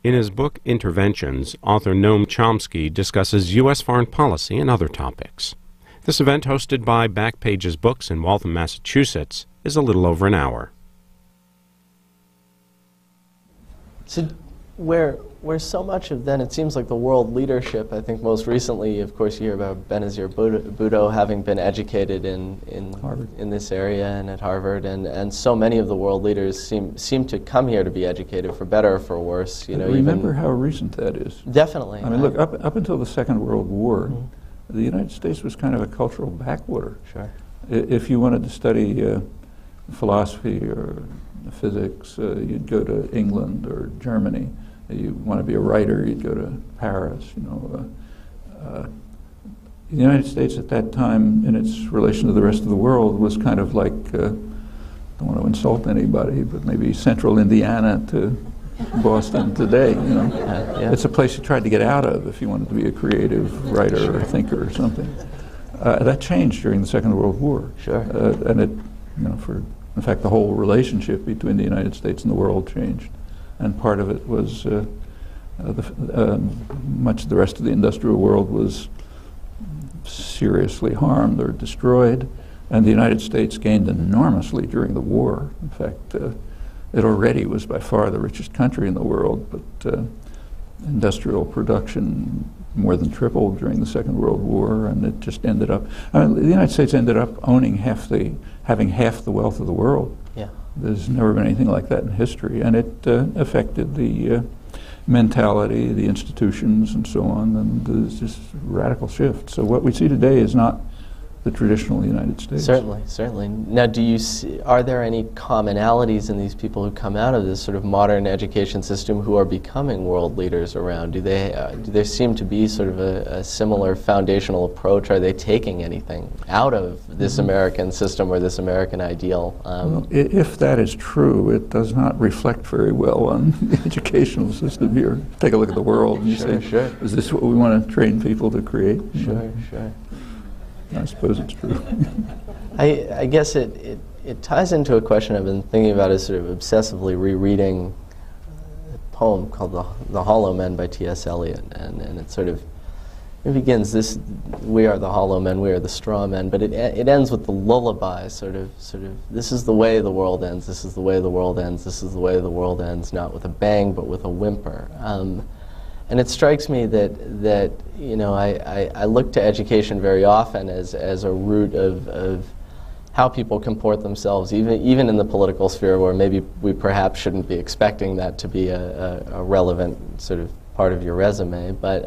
In his book Interventions, author Noam Chomsky discusses U.S. foreign policy and other topics. This event, hosted by Backpages Books in Waltham, Massachusetts, is a little over an hour. So where so much of then, it seems like the world leadership, I think most recently, of course, you hear about Benazir Bhutto having been educated in this area and at Harvard, and so many of the world leaders seem to come here to be educated, for better or for worse. You know, remember how recent that is. Definitely. I mean, look, up until the Second World War, the United States was kind of a cultural backwater. Sure. If you wanted to study philosophy or physics, you'd go to England or Germany. You want to be a writer, you'd go to Paris. You know, the United States at that time, in its relation to the rest of the world, was kind of like, I don't want to insult anybody, but maybe central Indiana to Boston today. You know, it's a place you tried to get out of if you wanted to be a creative writer or thinker or something. That changed during the Second World War. Sure. And it, you know, in fact, the whole relationship between the United States and the world changed. And part of it was much of the rest of the industrial world was seriously harmed or destroyed, and the United States gained enormously during the war. In fact, it already was by far the richest country in the world, but industrial production more than tripled during the Second World War, and it just ended up, I mean, the United States ended up having half the wealth of the world. Yeah. There's never been anything like that in history, and it affected the mentality, the institutions, and so on, and there's just radical shift. So what we see today is not the traditional United States. Certainly, certainly. Now, are there any commonalities in these people who come out of this sort of modern education system who are becoming world leaders around? Do there seem to be sort of a similar foundational approach? Are they taking anything out of this American system or this American ideal? Well, if that is true, it does not reflect very well on the educational system here. Take a look at the world and you say, is this what we want to train people to create? Sure, sure. I suppose it's true. I guess it ties into a question I've been thinking about, as sort of obsessively rereading a poem called The Hollow Men by T.S. Eliot, and it begins, we are the hollow men, we are the straw men, but it ends with the lullaby, sort of, this is the way the world ends, this is the way the world ends, this is the way the world ends, not with a bang, but with a whimper. And it strikes me that you know, I look to education very often as a root of how people comport themselves, even in the political sphere, where maybe we perhaps shouldn't be expecting that to be a relevant sort of part of your resume, but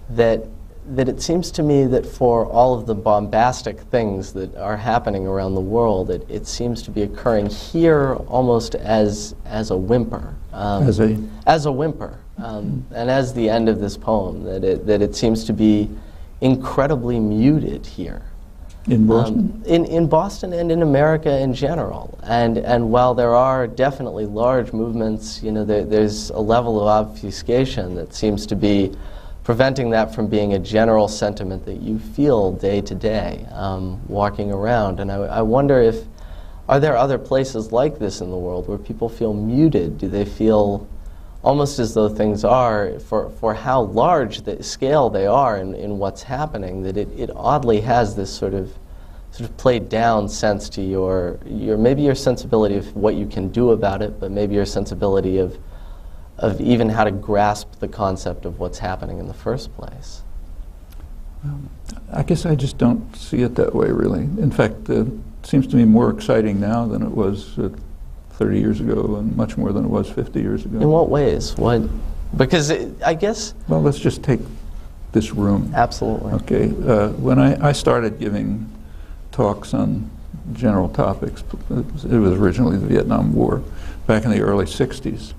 that it seems to me that for all of the bombastic things that are happening around the world, it seems to be occurring here almost as a whimper. As a whimper. And as the end of this poem, that it seems to be incredibly muted here. In Boston? In Boston and in America in general. And while there are definitely large movements, you know, there's a level of obfuscation that seems to be preventing that from being a general sentiment that you feel day to day, walking around. And I wonder are there other places like this in the world where people feel muted? Do they feel almost as though things are, for how large the scale they are in what's happening, that it oddly has this sort of played down sense to your maybe your sensibility of what you can do about it, but maybe your sensibility of even how to grasp the concept of what's happening in the first place? I guess I just don't see it that way, really. In fact, it seems to me more exciting now than it was 30 years ago, and much more than it was 50 years ago. In what ways? Because I guess... Well, let's just take this room. Absolutely. Okay. When I started giving talks on general topics, it was originally the Vietnam War, back in the early 60s.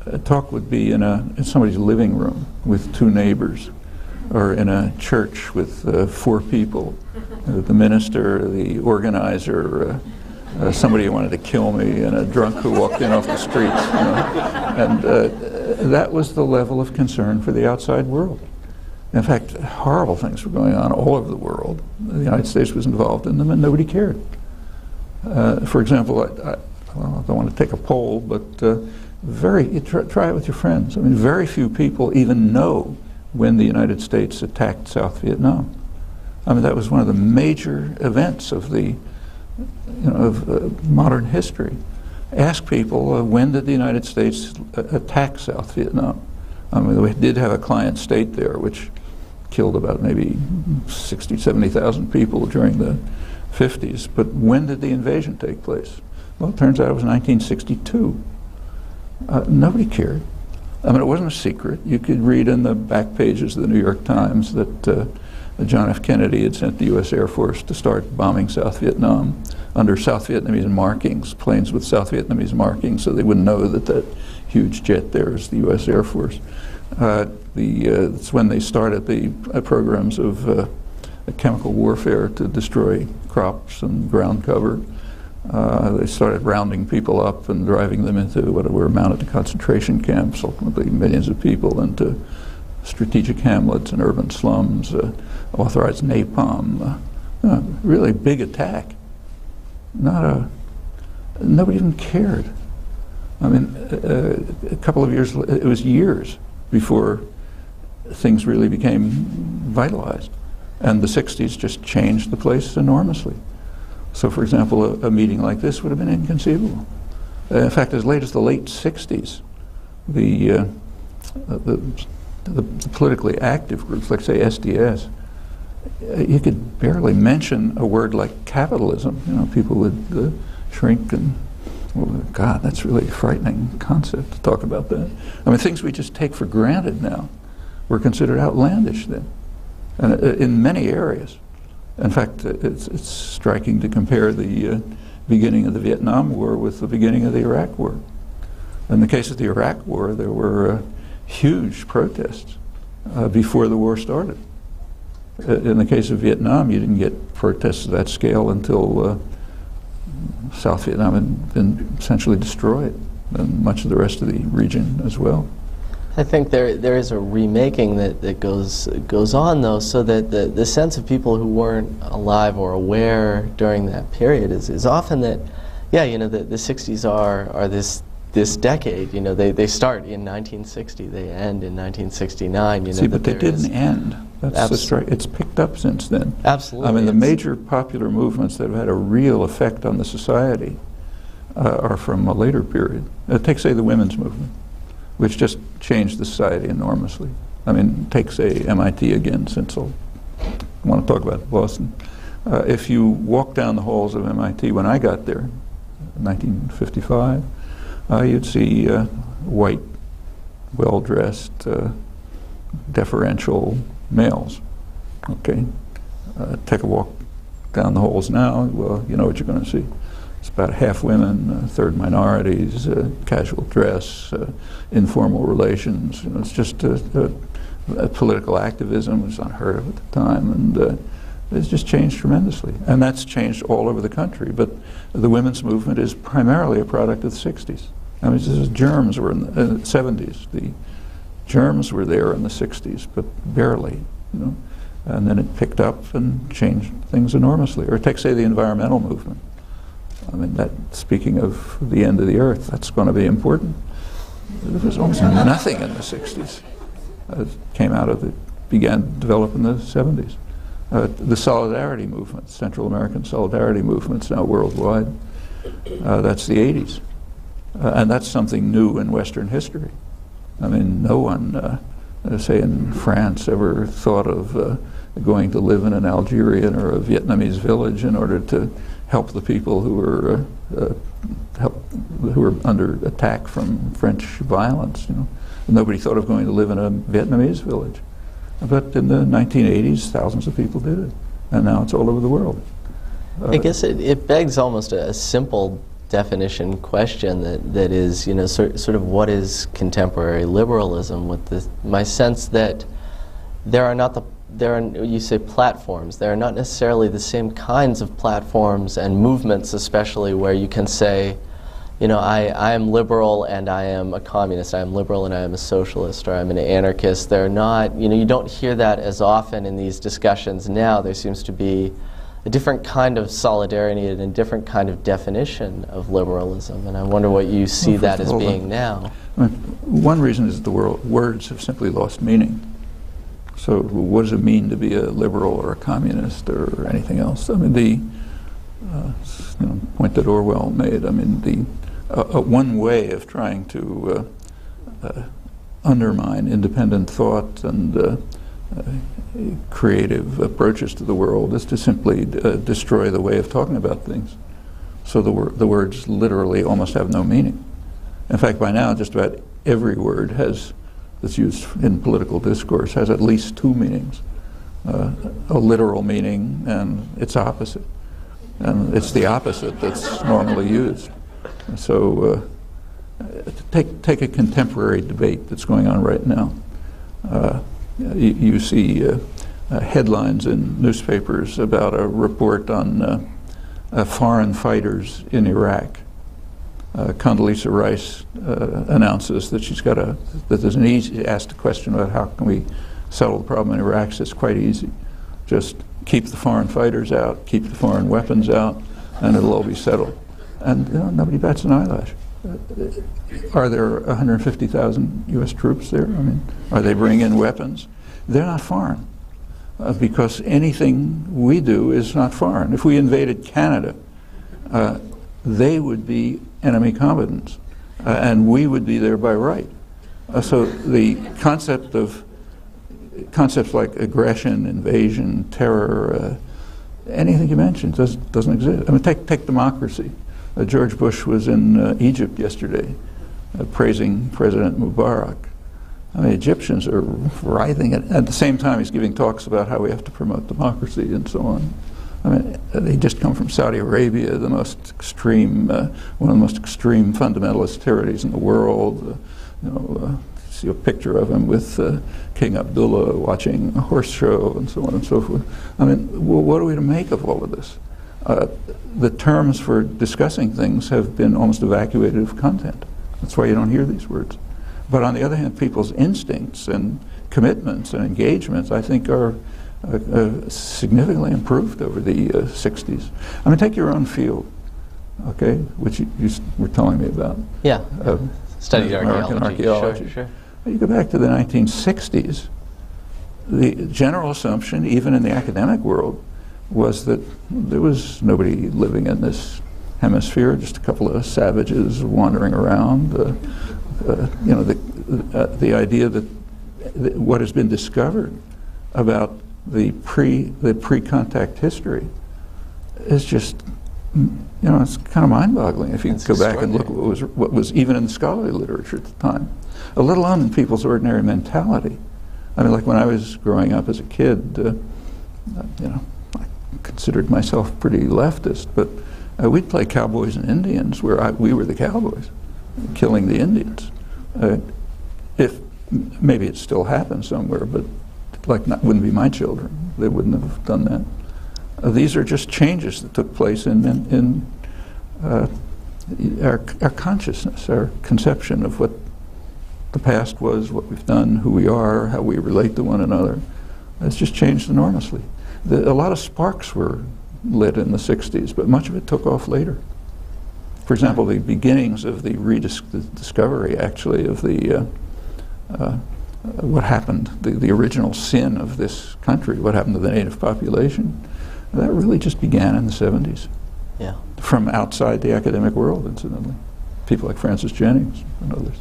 A talk would be in somebody's living room with two neighbors, or in a church with 4 people, the minister, the organizer, somebody who wanted to kill me, and a drunk who walked in off the streets. You know? And that was the level of concern for the outside world. In fact, horrible things were going on all over the world. The United States was involved in them, and nobody cared. For example, I don't want to take a poll, but try it with your friends. I mean, very few people even know when the United States attacked South Vietnam. I mean, that was one of the major events of the, modern history. Ask people, when did the United States attack South Vietnam? I mean, we did have a client state there, which killed about maybe 60, 70,000 people during the 50s. But when did the invasion take place? Well, it turns out it was 1962. Nobody cared. I mean, it wasn't a secret. You could read in the back pages of the New York Times that John F. Kennedy had sent the U.S. Air Force to start bombing South Vietnam under South Vietnamese markings, planes with South Vietnamese markings, so they wouldn't know that that huge jet there is the U.S. Air Force. It's when they started the programs of chemical warfare to destroy crops and ground cover. They started rounding people up and driving them into what were amounted to concentration camps, ultimately millions of people into strategic hamlets and urban slums, authorized napalm, really big attack. Nobody even cared. I mean, a couple of years, it was years before things really became vitalized. And the 60s just changed the place enormously. So, for example, a meeting like this would have been inconceivable. In fact, as late as the late 60s, the politically active groups, like say SDS, you could barely mention a word like capitalism. You know, people would shrink and, well, God, that's really a frightening concept to talk about that. I mean, things we just take for granted now were considered outlandish then, and in many areas. In fact, it's striking to compare the beginning of the Vietnam War with the beginning of the Iraq War. In the case of the Iraq War, there were huge protests before the war started. In the case of Vietnam, you didn't get protests of that scale until South Vietnam had been essentially destroyed, and much of the rest of the region as well. I think there is a remaking that goes on, though, so that the sense of people who weren't alive or aware during that period is often that, yeah, you know, the 60s are this decade. You know, they start in 1960, they end in 1969. You know, see, but they didn't end. That's the strike. It's picked up since then. Absolutely. I mean, the major popular movements that have had a real effect on the society are from a later period. Take, say, the women's movement, which just changed the society enormously. I mean, take, say, MIT again, since I want to talk about Boston. If you walk down the halls of MIT, when I got there, 1955, you'd see white, well-dressed, deferential males. Okay, take a walk down the halls now, well, you know what you're going to see. It's about half women, a third minorities, casual dress, informal relations. You know, it's just political activism was unheard of at the time, and it's just changed tremendously. And that's changed all over the country. But the women's movement is primarily a product of the 60s. I mean, the germs were in the 70s. The germs were there in the 60s, but barely, you know. And then it picked up and changed things enormously. Or take, say, the environmental movement. I mean, that, speaking of the end of the earth, that's going to be important. There was almost nothing in the 60s. It came out of it, began to develop in the 70s. The solidarity movement, Central American solidarity movements now worldwide, that's the 80s. And that's something new in Western history. I mean, no one, say in France, ever thought of going to live in an Algerian or a Vietnamese village in order to help the people who were under attack from French violence. You know, nobody thought of going to live in a Vietnamese village, but in the 1980s, thousands of people did it, and now it's all over the world. I guess it begs almost a simple definition question that is, you know, sort of what is contemporary liberalism? With my sense that you say platforms. There are not necessarily the same kinds of platforms and movements, especially where you can say, you know, I am liberal and I am a communist. I am liberal and I am a socialist, or I'm an anarchist. They're not, you know, you don't hear that as often in these discussions now. There seems to be, a different kind of solidarity and a different kind of definition of liberalism, and I wonder what you see that as being now. I mean, one reason is the words have simply lost meaning. So what does it mean to be a liberal or a communist or anything else? I mean, the point that Orwell made, I mean, one way of trying to undermine independent thought and creative approaches to the world is to simply destroy the way of talking about things. So the words literally almost have no meaning. In fact, by now, just about every word that's used in political discourse has at least two meanings. A literal meaning and its opposite. And it's the opposite that's normally used. So take a contemporary debate that's going on right now. You see headlines in newspapers about a report on foreign fighters in Iraq. Condoleezza Rice announces that that there's an asked a question about how can we settle the problem in Iraq. So it's quite easy. Just keep the foreign fighters out, keep the foreign weapons out, and it'll all be settled. And nobody bats an eyelash. Are there 150,000 U.S. troops there? I mean, are they bringing in weapons? They're not foreign, because anything we do is not foreign. If we invaded Canada, they would be enemy combatants, and we would be there by right. So the concepts like aggression, invasion, terror, anything you mentioned doesn't exist. I mean, take democracy. George Bush was in Egypt yesterday, praising President Mubarak. I mean, Egyptians are writhing at the same time he's giving talks about how we have to promote democracy and so on. I mean, they just come from Saudi Arabia, the most extreme, one of the most extreme fundamentalist tyrannies in the world. See a picture of him with King Abdullah watching a horse show and so on and so forth. I mean, well, what are we to make of all of this? The terms for discussing things have been almost evacuated of content. That's why you don't hear these words. But on the other hand, people's instincts and commitments and engagements, I think, are significantly improved over the 60s. I mean, take your own field, okay, which you were telling me about. Yeah, studied American archaeology. Sure. You go back to the 1960s, the general assumption, even in the academic world, was that there was nobody living in this hemisphere, just a couple of savages wandering around. The idea that what has been discovered about the pre-contact history is just, it's kind of mind-boggling if you go back and look at what was even in the scholarly literature at the time, let alone in people's ordinary mentality. I mean, like when I was growing up as a kid, I considered myself pretty leftist, but we'd play cowboys and Indians where we were the cowboys, killing the Indians. If maybe it still happens somewhere, but wouldn't be my children. They wouldn't have done that. These are just changes that took place in our consciousness, our conception of what the past was, what we've done, who we are, how we relate to one another. It's just changed enormously. A lot of sparks were lit in the 60s, but much of it took off later. For example, the beginnings of the discovery, actually, of the what happened, the original sin of this country, what happened to the native population, that really just began in the 70s. Yeah. From outside the academic world, incidentally. People like Francis Jennings and others.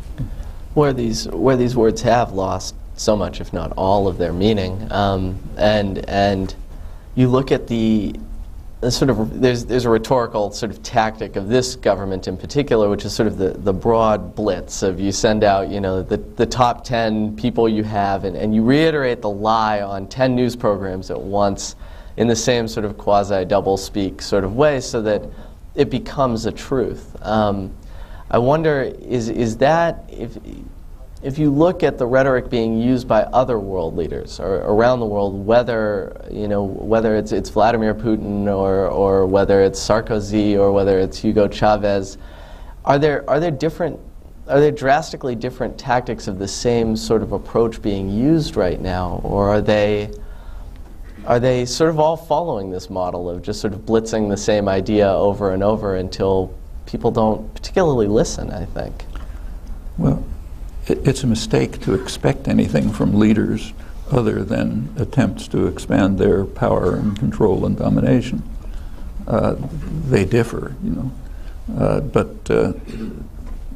Where these words have lost so much, if not all, of their meaning, and you look at the sort of, there's a rhetorical sort of tactic of this government in particular, which is sort of the broad blitz of you send out, the top 10 people you have, and you reiterate the lie on 10 news programs at once in the same sort of quasi-double-speak sort of way, so that it becomes a truth. I wonder, is that, if you look at the rhetoric being used by other world leaders or around the world, whether it's Vladimir Putin or whether it's Sarkozy or whether it's Hugo Chavez, are there drastically different tactics of the same sort of approach being used right now, or are they Are they sort of all following this model of just sort of blitzing the same idea over and over until people don't particularly listen, I think? Well, it's a mistake to expect anything from leaders other than attempts to expand their power and control and domination. They differ, you know. But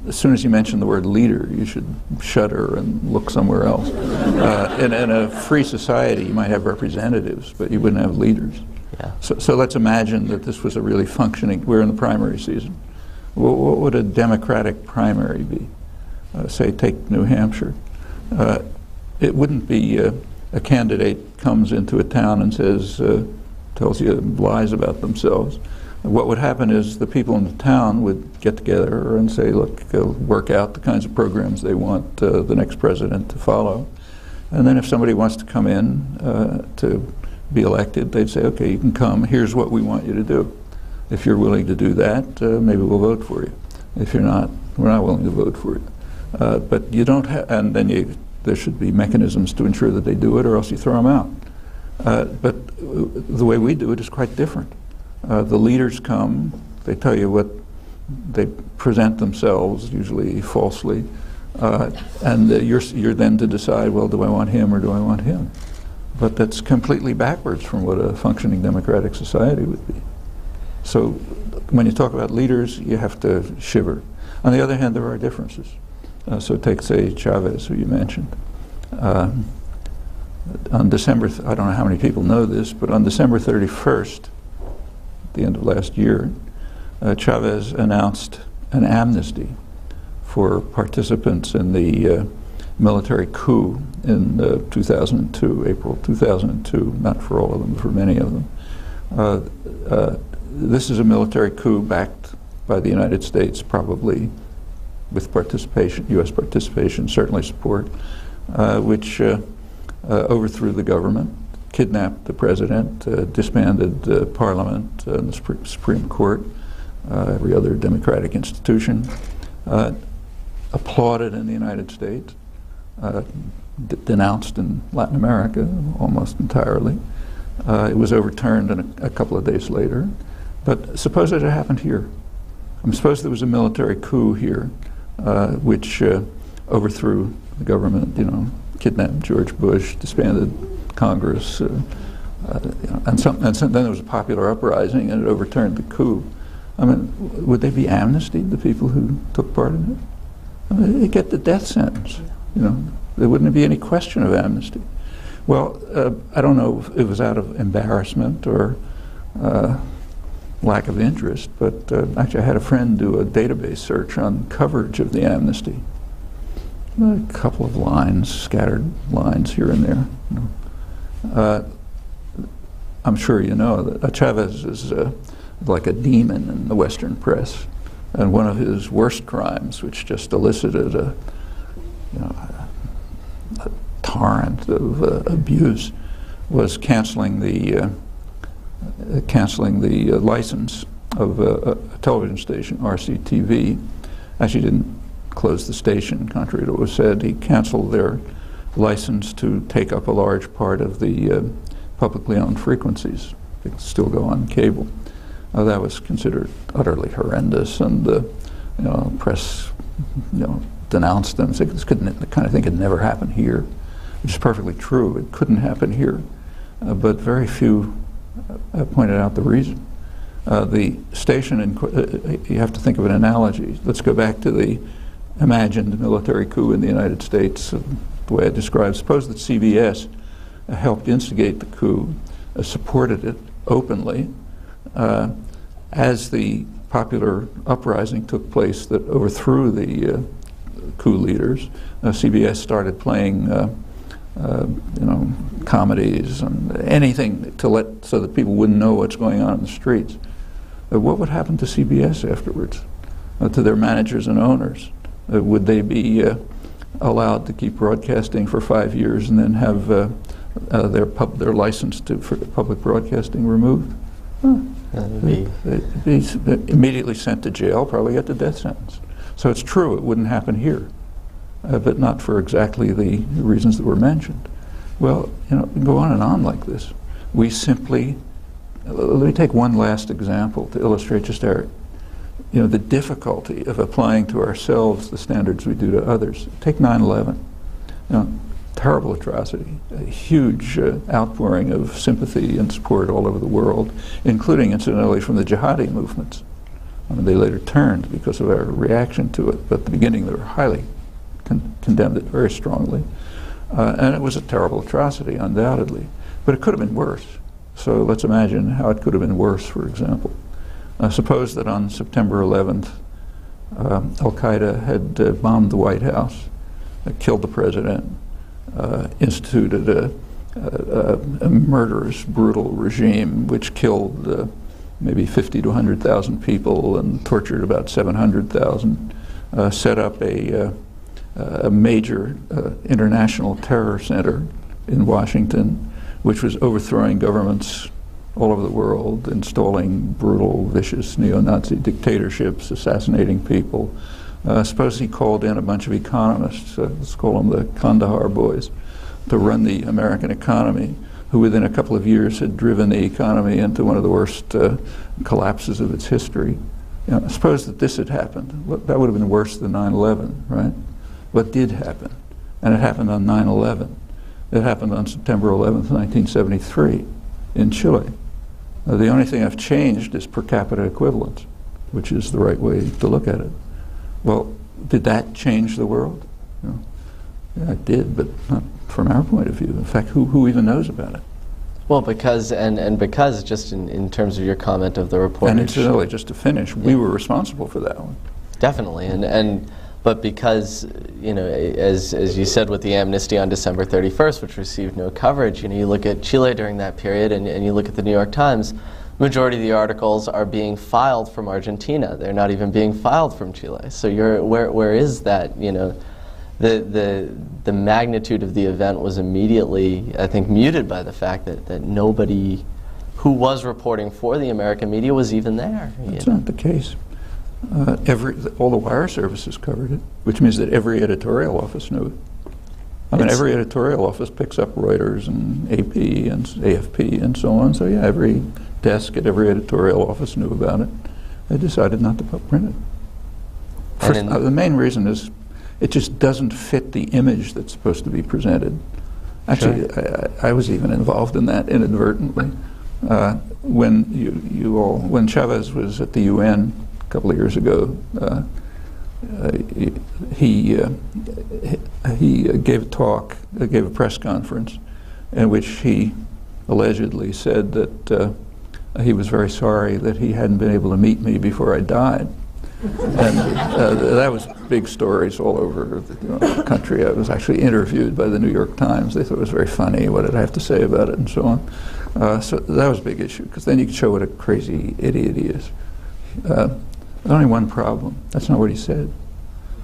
as soon as you mention the word leader, you should shudder and look somewhere else. In a free society, you might have representatives, but you wouldn't have leaders. Yeah. So let's imagine that this was a really functioning, we're in the primary season. What would a democratic primary be? Say, take New Hampshire. It wouldn't be a candidate comes into a town and says, tells you lies about themselves. What would happen is the people in the town would get together and say, look, work out the kinds of programs they want the next president to follow. And then if somebody wants to come in to be elected, they'd say, okay, you can come, here's what we want you to do. If you're willing to do that, maybe we'll vote for you. If you're not, we're not willing to vote for you. But you don't have, and then there should be mechanisms to ensure that they do it, or else you throw them out. But the way we do it is quite different. The leaders come, they tell you what, they present themselves, usually falsely, and you're then to decide, well, do I want him or do I want him? But that's completely backwards from what a functioning democratic society would be. So when you talk about leaders, you have to shiver. On the other hand, there are differences. So take, say, Chavez, who you mentioned. On December, I don't know how many people know this, but on December 31st, at the end of last year, Chavez announced an amnesty for participants in the military coup in 2002, April 2002, not for all of them, for many of them. This is a military coup backed by the United States, probably with participation, U.S. participation, certainly support, which overthrew the government, kidnapped the president, disbanded Parliament and the Supreme Court, every other democratic institution, applauded in the United States, denounced in Latin America almost entirely. It was overturned a couple of days later. But suppose it had happened here. Suppose there was a military coup here, which overthrew the government, you know, kidnapped George Bush, disbanded Congress, and then there was a popular uprising and it overturned the coup. I mean, would they be amnestied, the people who took part in it? I mean, they get the death sentence. You know, there wouldn't be any question of amnesty. Well, I don't know if it was out of embarrassment or lack of interest, but actually I had a friend do a database search on coverage of the amnesty. A couple of lines, scattered lines here and there. You know. I'm sure you know that Chavez is like a demon in the Western press, and one of his worst crimes, which just elicited a torrent of abuse, was canceling the license of a television station, RCTV. Actually didn't close the station, contrary to what was said. He canceled their license to take up a large part of the publicly owned frequencies. They could still go on cable. That was considered utterly horrendous, and the press denounced them, saying this couldn't, the kind of thing could never happen here, which is perfectly true. It couldn't happen here, but very few pointed out the reason. The station, you have to think of an analogy. Let's go back to the imagined military coup in the United States, the way I described. Suppose that CBS helped instigate the coup, supported it openly. As the popular uprising took place that overthrew the coup leaders, CBS started playing comedies and anything so that people wouldn't know what's going on in the streets. What would happen to CBS afterwards, to their managers and owners? Would they be allowed to keep broadcasting for 5 years and then have their license for public broadcasting removed? They'd be immediately sent to jail, probably get the death sentence. So it's true, it wouldn't happen here, but not for exactly the reasons that were mentioned. Well, we can go on and on like this. We simply, let me take one last example to illustrate just our, the difficulty of applying to ourselves the standards we do to others. Take 9/11. Terrible atrocity, a huge outpouring of sympathy and support all over the world, including, incidentally, from the jihadi movements. I mean, they later turned because of our reaction to it, but at the beginning they were highly condemned it very strongly. And it was a terrible atrocity, undoubtedly. But it could have been worse. So let's imagine how it could have been worse, for example. Suppose that on September 11th, Al-Qaeda had bombed the White House, killed the president, instituted a murderous, brutal regime which killed maybe 50 to 100,000 people and tortured about 700,000, set up a major international terror center in Washington, which was overthrowing governments all over the world, installing brutal, vicious neo-Nazi dictatorships, assassinating people. Suppose he called in a bunch of economists, let's call them the Kandahar boys, to run the American economy, who within a couple of years had driven the economy into one of the worst collapses of its history. Suppose that this had happened. That would have been worse than 9/11, right? What did happen? And it happened on 9/11. It happened on September 11th, 1973, in Chile. The only thing I've changed is per capita equivalence, which is the right way to look at it. Well, did that change the world? Yeah, it did, but not from our point of view. In fact, who even knows about it? Well, because, because just in terms of your comment of the reportage. And incidentally, just to finish, we were responsible for that one. Definitely, but because, as you said with the amnesty on December 31st, which received no coverage, you look at Chile during that period and you look at the New York Times, majority of the articles are being filed from Argentina. They're not even being filed from Chile. So where is that, the magnitude of the event was immediately, I think, muted by the fact that nobody who was reporting for the American media was even there. That's not the case. All the wire services covered it, which means that every editorial office knew it. I mean, every editorial office picks up Reuters and AP and AFP and so on. So yeah, every desk at every editorial office knew about it. They decided not to print it. The main reason is it just doesn't fit the image that's supposed to be presented. Actually, sure. I was even involved in that inadvertently. When Chavez was at the UN a couple of years ago, he gave a talk, gave a press conference, in which he allegedly said that he was very sorry that he hadn't been able to meet me before I died. And that was big stories all over the country. I was actually interviewed by the New York Times. They thought it was very funny. What did I have to say about it, and so on. So that was a big issue, because then you could show what a crazy idiot he is. There's only one problem. That's not what he said.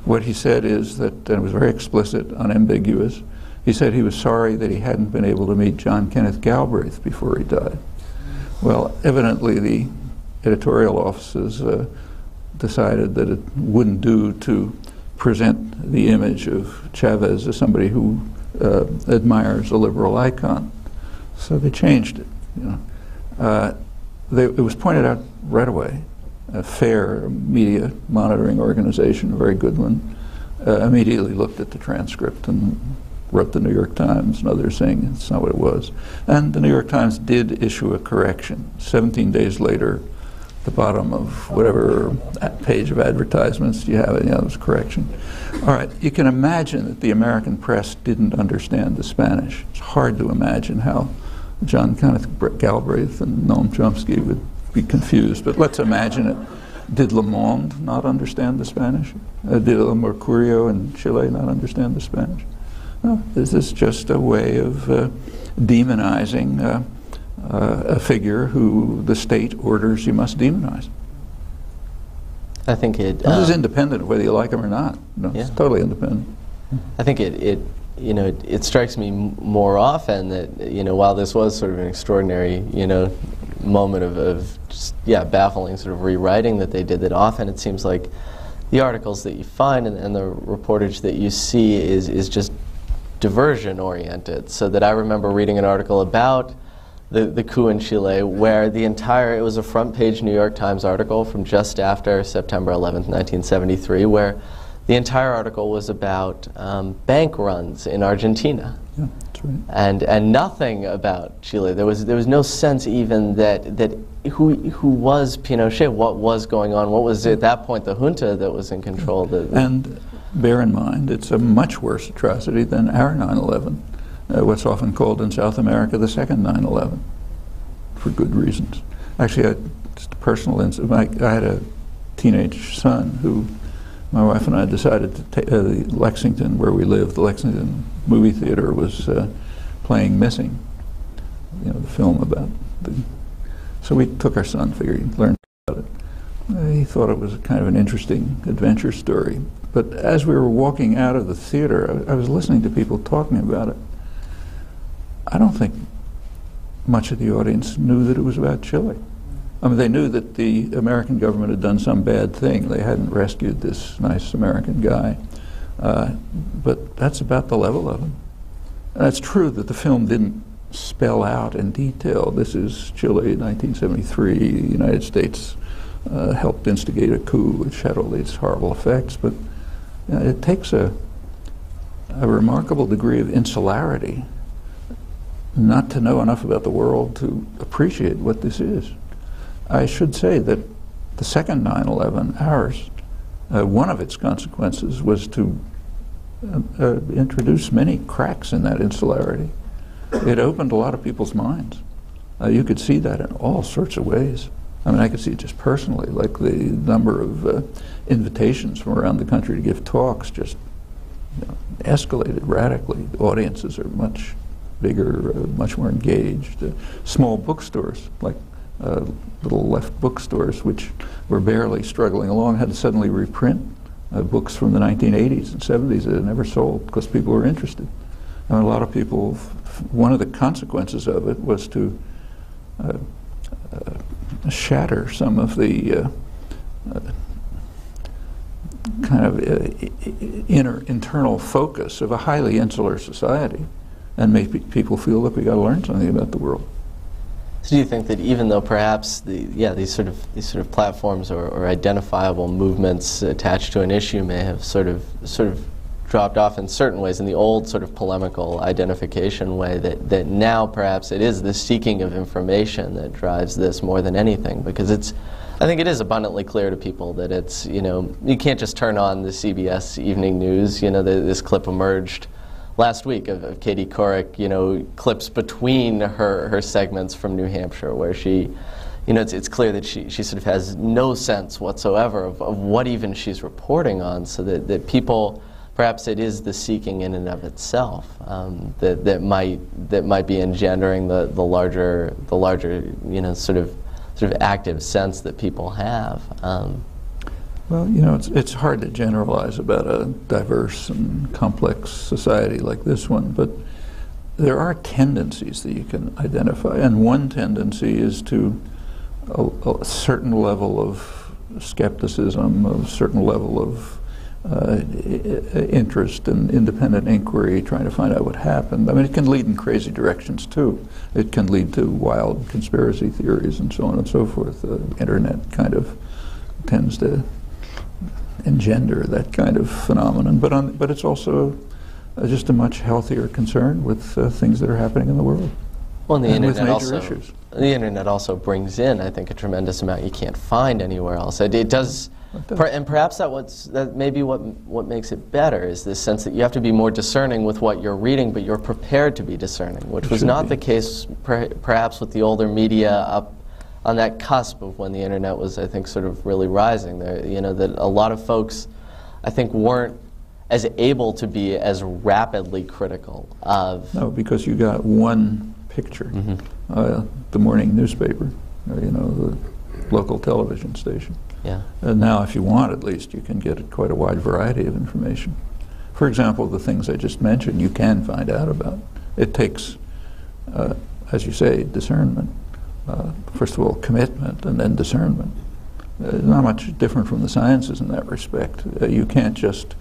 What he said is that, and it was very explicit, unambiguous, he said he was sorry that he hadn't been able to meet John Kenneth Galbraith before he died. Well, evidently the editorial offices decided that it wouldn't do to present the image of Chavez as somebody who admires a liberal icon. So they changed it. It was pointed out right away. A fair media monitoring organization, a very good one, immediately looked at the transcript and wrote the New York Times and others saying it's not what it was. And the New York Times did issue a correction. 17 days later, the bottom of whatever page of advertisements you have, it was a correction. All right, you can imagine that the American press didn't understand the Spanish. It's hard to imagine how John Kenneth Galbraith and Noam Chomsky would be confused, but let's imagine it. Did Le Monde not understand the Spanish? Did El Mercurio in Chile not understand the Spanish? No, this is just a way of demonizing a figure who the state orders you must demonize. I think it... This is independent of whether you like him or not. It's totally independent. I think it strikes me more often that, while this was sort of an extraordinary, moment of just, baffling sort of rewriting that they did, that often it seems like the articles that you find and the reportage that you see is just diversion oriented. So that I remember reading an article about the coup in Chile, where it was a front page New York Times article from just after September 11th, 1973, where the entire article was about bank runs in Argentina. Yeah, that's right. And nothing about Chile. There was no sense even that who was Pinochet, what was going on, what was at that point the junta that was in control. And bear in mind, it's a much worse atrocity than our 9/11, what's often called in South America the second 9/11, for good reasons. Actually, just a personal incident. I had a teenage son who my wife and I decided to take Lexington, where we lived. The Lexington movie theater was playing Missing, the film about so we took our son, figured he'd learn about it. He thought it was kind of an interesting adventure story. But as we were walking out of the theater, I was listening to people talking about it. I don't think much of the audience knew that it was about Chile. I mean, they knew that the American government had done some bad thing. They hadn't rescued this nice American guy. But that's about the level of him. And it's true that the film didn't spell out in detail, this is Chile in 1973, the United States helped instigate a coup which had all these horrible effects, but it takes a remarkable degree of insularity not to know enough about the world to appreciate what this is. I should say that the second 9/11, ours, one of its consequences was to introduce many cracks in that insularity. It opened a lot of people's minds. You could see that in all sorts of ways. I mean, I could see it just personally, like the number of invitations from around the country to give talks just escalated radically. The audiences are much bigger, much more engaged. Small bookstores, like little left bookstores, which were barely struggling along, had to suddenly reprint books from the 1980s and 70s that had never sold because people were interested. I mean, a lot of people, one of the consequences of it was to shatter some of the kind of internal focus of a highly insular society and make people feel that we got to learn something about the world. So do you think that even though perhaps these sort of platforms or identifiable movements attached to an issue may have sort of dropped off in certain ways in the old sort of polemical identification way, that now perhaps it is the seeking of information that drives this more than anything, because I think it is abundantly clear to people that it's, you can't just turn on the CBS Evening News. This clip emerged last week of Katie Couric, clips between her segments from New Hampshire where she, it's clear that she sort of has no sense whatsoever of what even she's reporting on, so that people, perhaps it is the seeking in and of itself that might be engendering the larger sort of active sense that people have. Well, it's hard to generalize about a diverse and complex society like this one, but there are tendencies that you can identify, and one tendency is to a certain level of skepticism, a certain level of interest in independent inquiry, trying to find out what happened. I mean, it can lead in crazy directions too. It can lead to wild conspiracy theories and so on and so forth. The internet kind of tends to engender that kind of phenomenon, but it's also just a much healthier concern with things that are happening in the world. Well, and the internet also brings in, I think, a tremendous amount you can't find anywhere else. It does. And perhaps that maybe what makes it better is this sense that you have to be more discerning with what you're reading, but you're prepared to be discerning, which was not the case perhaps with the older media up on that cusp of when the internet was, I think, sort of really rising. There, that a lot of folks, I think, weren't as able to be as rapidly critical of. No, because you got one picture, the morning newspaper, the local television station. Yeah. And now, if you want, at least, you can get quite a wide variety of information. For example, the things I just mentioned, you can find out about. It takes, as you say, discernment. First of all, commitment, and then discernment. Not much different from the sciences in that respect. You can't just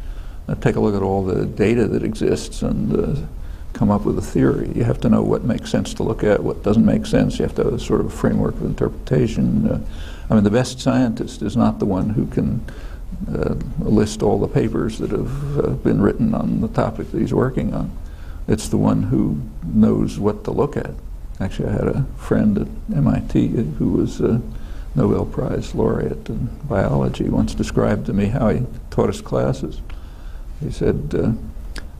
take a look at all the data that exists and come up with a theory. You have to know what makes sense to look at, what doesn't make sense. You have to have a sort of framework of interpretation. I mean, the best scientist is not the one who can list all the papers that have been written on the topic that he's working on. It's the one who knows what to look at. Actually, I had a friend at MIT who was a Nobel Prize laureate in biology once described to me how he taught his classes. He said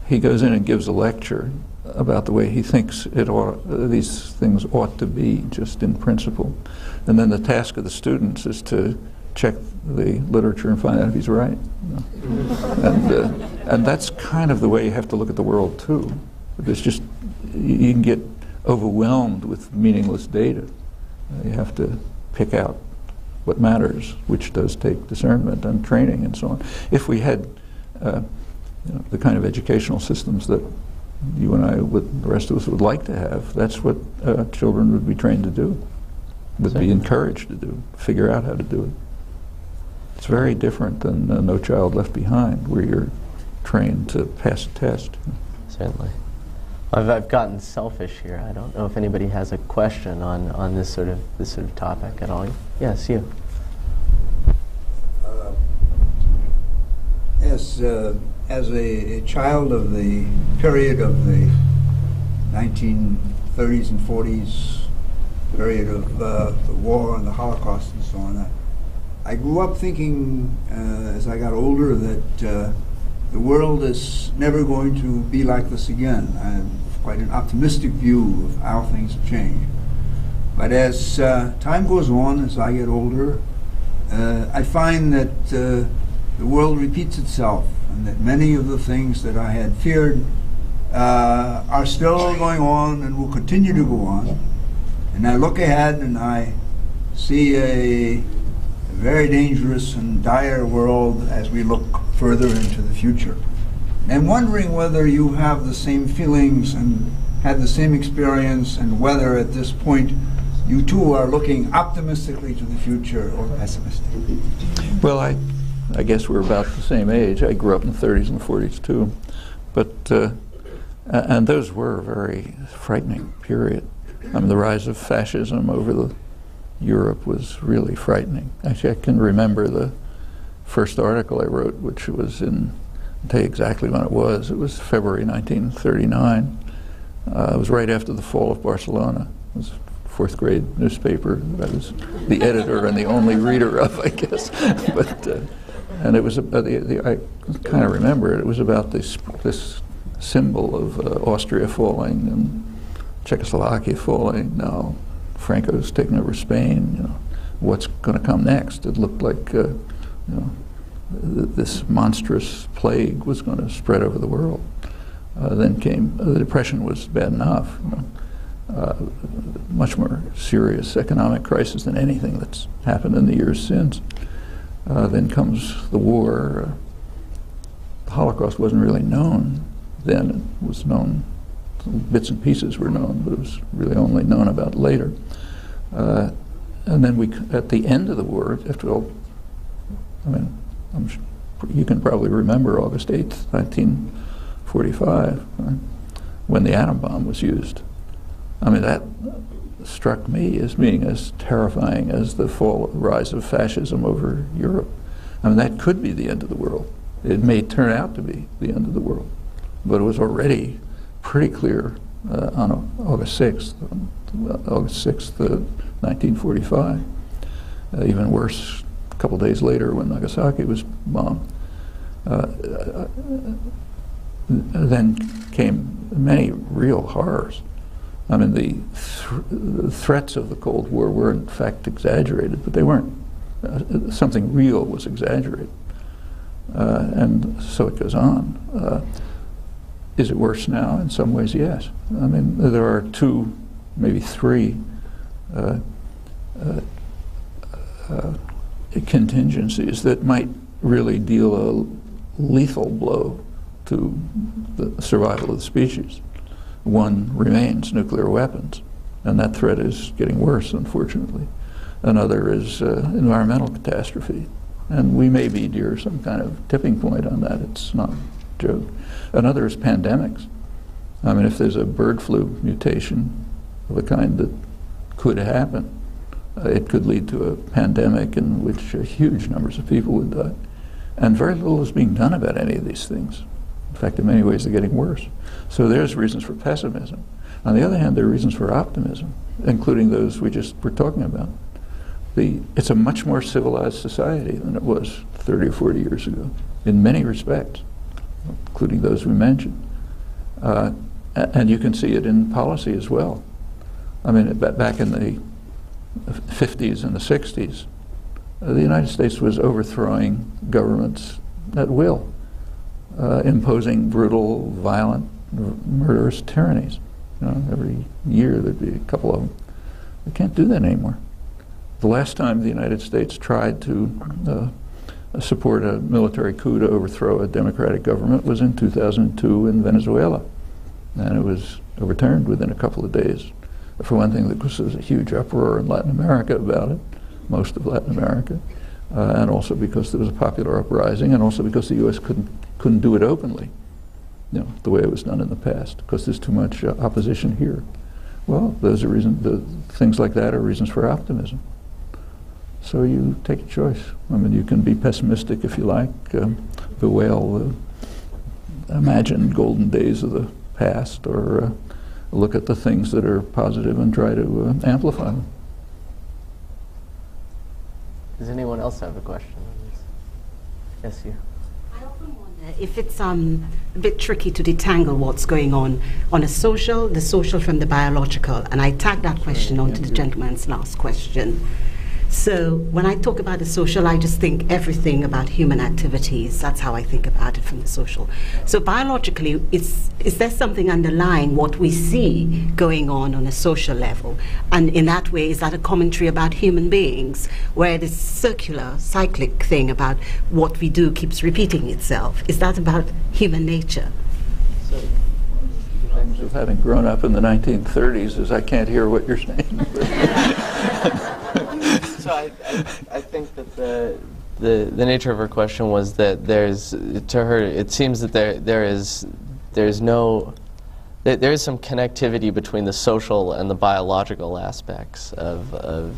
he goes in and gives a lecture about the way he thinks these things ought to be, just in principle. And then the task of the students is to check the literature and find out if he's right. And that's kind of the way you have to look at the world too. There's just, you can get overwhelmed with meaningless data. You have to pick out what matters, which does take discernment and training and so on. If we had the kind of educational systems that you and I, the rest of us, would like to have, that's what children would be trained to do, would be encouraged to do, figure out how to do it. It's very different than No Child Left Behind, where you're trained to pass a test. Certainly. I've gotten selfish here. I don't know if anybody has a question on this sort of topic at all. Yes, you. As a child of the period of the 1930s and 40s, period of the war and the Holocaust and so on, I grew up thinking, as I got older, that the world is never going to be like this again. I have quite an optimistic view of how things have changed. But as time goes on, as I get older, I find that the world repeats itself, and that many of the things that I had feared are still going on and will continue to go on. And I look ahead and I see a very dangerous and dire world as we look further into the future. And wondering whether you have the same feelings and had the same experience, and whether at this point you too are looking optimistically to the future or pessimistically. Well, I guess we're about the same age. I grew up in the 30s and 40s too, but and those were a very frightening period. I mean, the rise of fascism over Europe was really frightening. Actually, I can remember the first article I wrote, which was I'll tell you exactly when it was. It was February 1939. It was right after the fall of Barcelona. It was a fourth grade newspaper that I was the editor and the only reader of, I guess. But and it was I kind of remember it. It was about this symbol of Austria falling and Czechoslovakia falling. Now Franco's taking over Spain. You know, what's going to come next? It looked like you know, this monstrous plague was going to spread over the world. Then came the Depression. Was bad enough. You know, much more serious economic crisis than anything that's happened in the years since. Then comes the war. The Holocaust wasn't really known then. It was known, bits and pieces were known, but it was really only known about later. And then at the end of the war, after all, I mean, you can probably remember August 8th, 1945, right, when the atom bomb was used. I mean, that struck me as being as terrifying as the rise of fascism over Europe. I mean, that could be the end of the world. It may turn out to be the end of the world, but it was already pretty clear on August 6th, 1945. Even worse, a couple days later when Nagasaki was bombed. Then came many real horrors. I mean, the threats of the Cold War were in fact exaggerated, but they weren't. Something real was exaggerated. And so it goes on. Is it worse now? In some ways, yes. I mean, there are two, maybe three contingencies that might really deal a lethal blow to the survival of the species. One remains nuclear weapons, and that threat is getting worse, unfortunately. Another is environmental catastrophe, and we may be near some kind of tipping point on that. It's not a joke. Another is pandemics. I mean, if there's a bird flu mutation of a kind that could happen, it could lead to a pandemic in which huge numbers of people would die. And very little is being done about any of these things. In fact, in many ways, they're getting worse. So there's reasons for pessimism. On the other hand, there are reasons for optimism, including those we just were talking about. It's a much more civilized society than it was 30 or 40 years ago, in many respects, including those we mentioned. And you can see it in policy as well. I mean, back in the 50s and the 60s, the United States was overthrowing governments at will, imposing brutal, violent, murderous tyrannies. You know, every year there'd be a couple of them. We can't do that anymore. The last time the United States tried to support a military coup to overthrow a democratic government was in 2002 in Venezuela. And it was overturned within a couple of days. For one thing, there was a huge uproar in Latin America about it, most of Latin America, and also because there was a popular uprising, and also because the U.S. couldn't do it openly, you know, the way it was done in the past, because there's too much opposition here. Well, those are reasons. Things like that are reasons for optimism. So you take a choice. I mean, you can be pessimistic if you like, bewail the imagined golden days of the past, or look at the things that are positive and try to amplify them. Does anyone else have a question on this? Yes, you. I often wonder if it's a bit tricky to detangle what's going on the social from the biological, and I tag that question onto the gentleman's last question. So when I talk about the social, I just think everything about human activities. That's how I think about it from the social. So biologically, is there something underlying what we see going on a social level? And in that way, is that a commentary about human beings, where this circular, cyclic thing about what we do keeps repeating itself? Is that about human nature? So, Things of having grown up in the 1930s is I can't hear what you're saying. So I think that the nature of her question was that to her, it seems that there is some connectivity between the social and the biological aspects of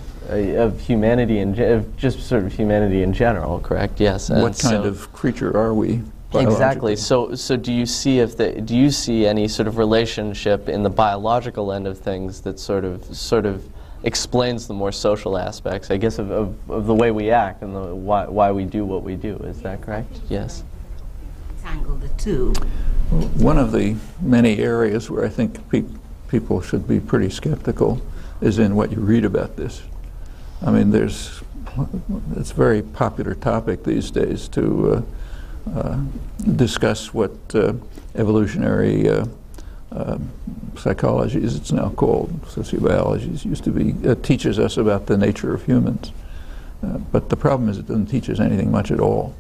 humanity and of just sort of humanity in general. Correct? Yes. And what kind of creature are we? Exactly. So do you see any sort of relationship in the biological end of things that sort of explains the more social aspects, I guess, of the way we act and the why we do what we do? Is that correct? Yes. Tangle the two. One of the many areas where I think people should be pretty skeptical is in what you read about this. I mean, it's a very popular topic these days to discuss what evolutionary psychology, as it's now called, sociobiology, used to be, teaches us about the nature of humans. But the problem is it doesn't teach us anything much at all.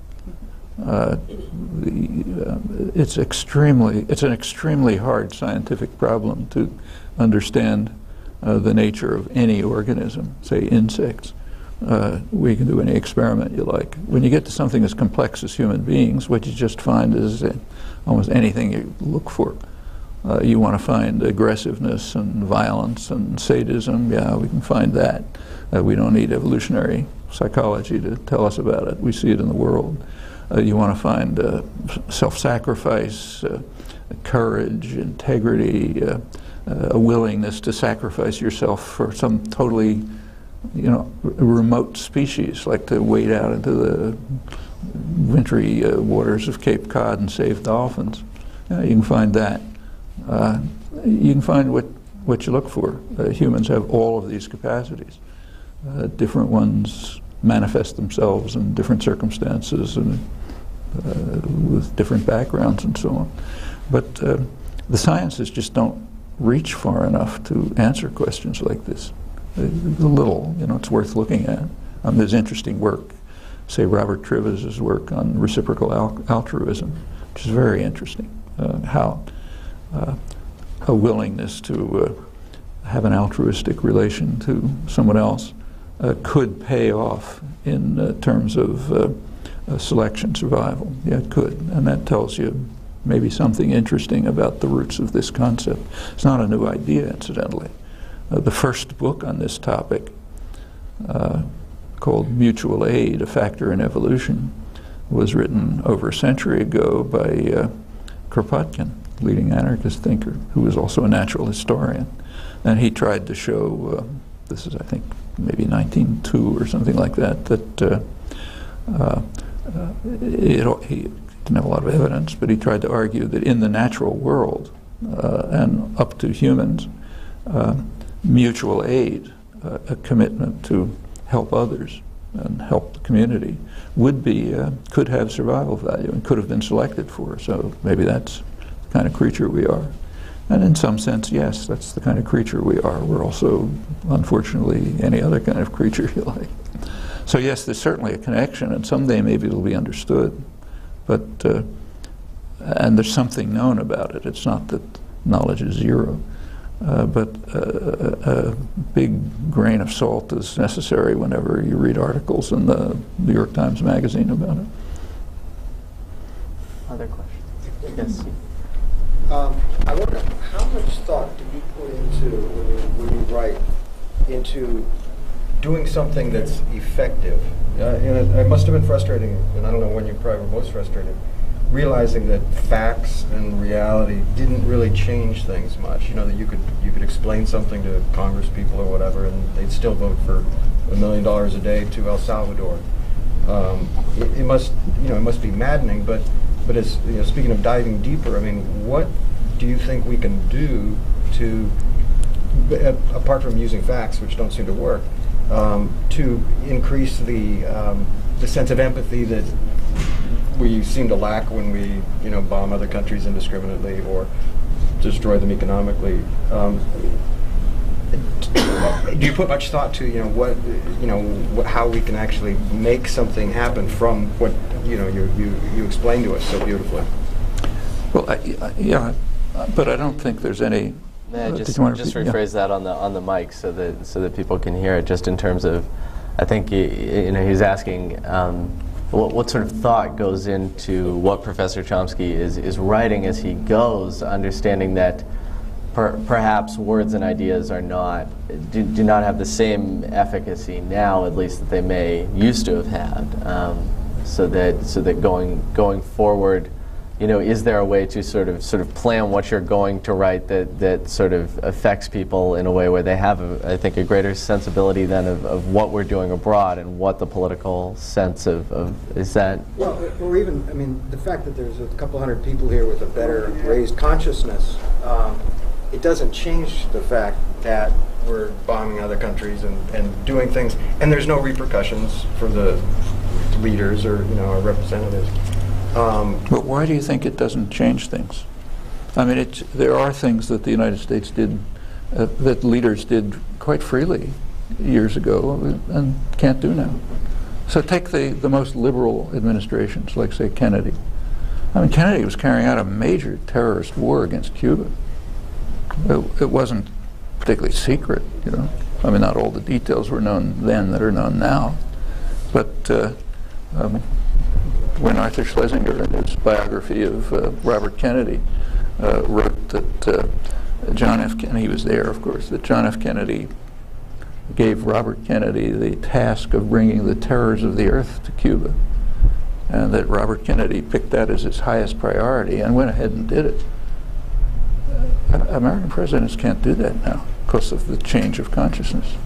It's an extremely hard scientific problem to understand the nature of any organism, say insects. We can do any experiment you like. When you get to something as complex as human beings, what you just find is almost anything you look for. You want to find aggressiveness and violence and sadism. Yeah, we can find that. We don't need evolutionary psychology to tell us about it. We see it in the world. You want to find self-sacrifice, courage, integrity, a willingness to sacrifice yourself for some totally, remote species, like to wade out into the wintry waters of Cape Cod and save dolphins. You can find that. You can find what you look for. Humans have all of these capacities. Different ones manifest themselves in different circumstances and with different backgrounds and so on. But the sciences just don't reach far enough to answer questions like this. A little, it's worth looking at. There's interesting work, say Robert Trivers' work on reciprocal altruism, which is very interesting. How a willingness to have an altruistic relation to someone else could pay off in terms of selection, survival. Yeah, it could, and that tells you maybe something interesting about the roots of this concept. It's not a new idea, incidentally. The first book on this topic, called Mutual Aid, A Factor in Evolution, was written over a century ago by Kropotkin, leading anarchist thinker, who was also a natural historian. And he tried to show, this is, I think, maybe 1902 or something like that, that he didn't have a lot of evidence, but he tried to argue that in the natural world and up to humans, mutual aid, a commitment to help others and help the community, would be, could have survival value and could have been selected for. So maybe that's the kind of creature we are. And in some sense, yes, that's the kind of creature we are. We're also, unfortunately, any other kind of creature you like. So yes, there's certainly a connection, and someday maybe it'll be understood. But, and there's something known about it. It's not that knowledge is zero. But a big grain of salt is necessary whenever you read articles in the New York Times Magazine about it. Other questions? Yes. I wonder, how much thought do you put into, when you write, into doing something that's effective? It must have been frustrating, and I don't know when you probably were most frustrated, realizing that facts and reality didn't really change things much. You know, that you could explain something to Congress people or whatever, and they'd still vote for $1 million a day to El Salvador. It must be maddening. But as speaking of diving deeper, I mean, what do you think we can do to, apart from using facts, which don't seem to work, to increase the sense of empathy that we seem to lack when we, bomb other countries indiscriminately or destroy them economically? Do you put much thought to, how we can actually make something happen from what you explained to us so beautifully? Well, yeah, but I don't think there's any. May I just rephrase that on the mic so that people can hear it? Just in terms of, I think he's asking. What sort of thought goes into what Professor Chomsky is writing as he goes, understanding that perhaps words and ideas do not have the same efficacy now, at least that they may used to have had. So that going forward, is there a way to sort of plan what you're going to write that sort of affects people in a way where they have, I think, a greater sensibility then of what we're doing abroad and what the political sense of is that? Well, or even, I mean, the fact that there's a couple hundred people here with a better raised consciousness, it doesn't change the fact that we're bombing other countries and doing things, and there's no repercussions for the leaders or our representatives. But why do you think it doesn't change things? I mean, there are things that the United States did, that leaders did quite freely years ago and can't do now. So take the most liberal administrations, like, say, Kennedy. I mean, Kennedy was carrying out a major terrorist war against Cuba. It wasn't particularly secret, I mean, not all the details were known then that are known now. But when Arthur Schlesinger, in his biography of Robert Kennedy, wrote that John F. Kennedy, he was there, of course, that John F. Kennedy gave Robert Kennedy the task of bringing the terrors of the earth to Cuba, and that Robert Kennedy picked that as his highest priority and went ahead and did it. American presidents can't do that now because of the change of consciousness,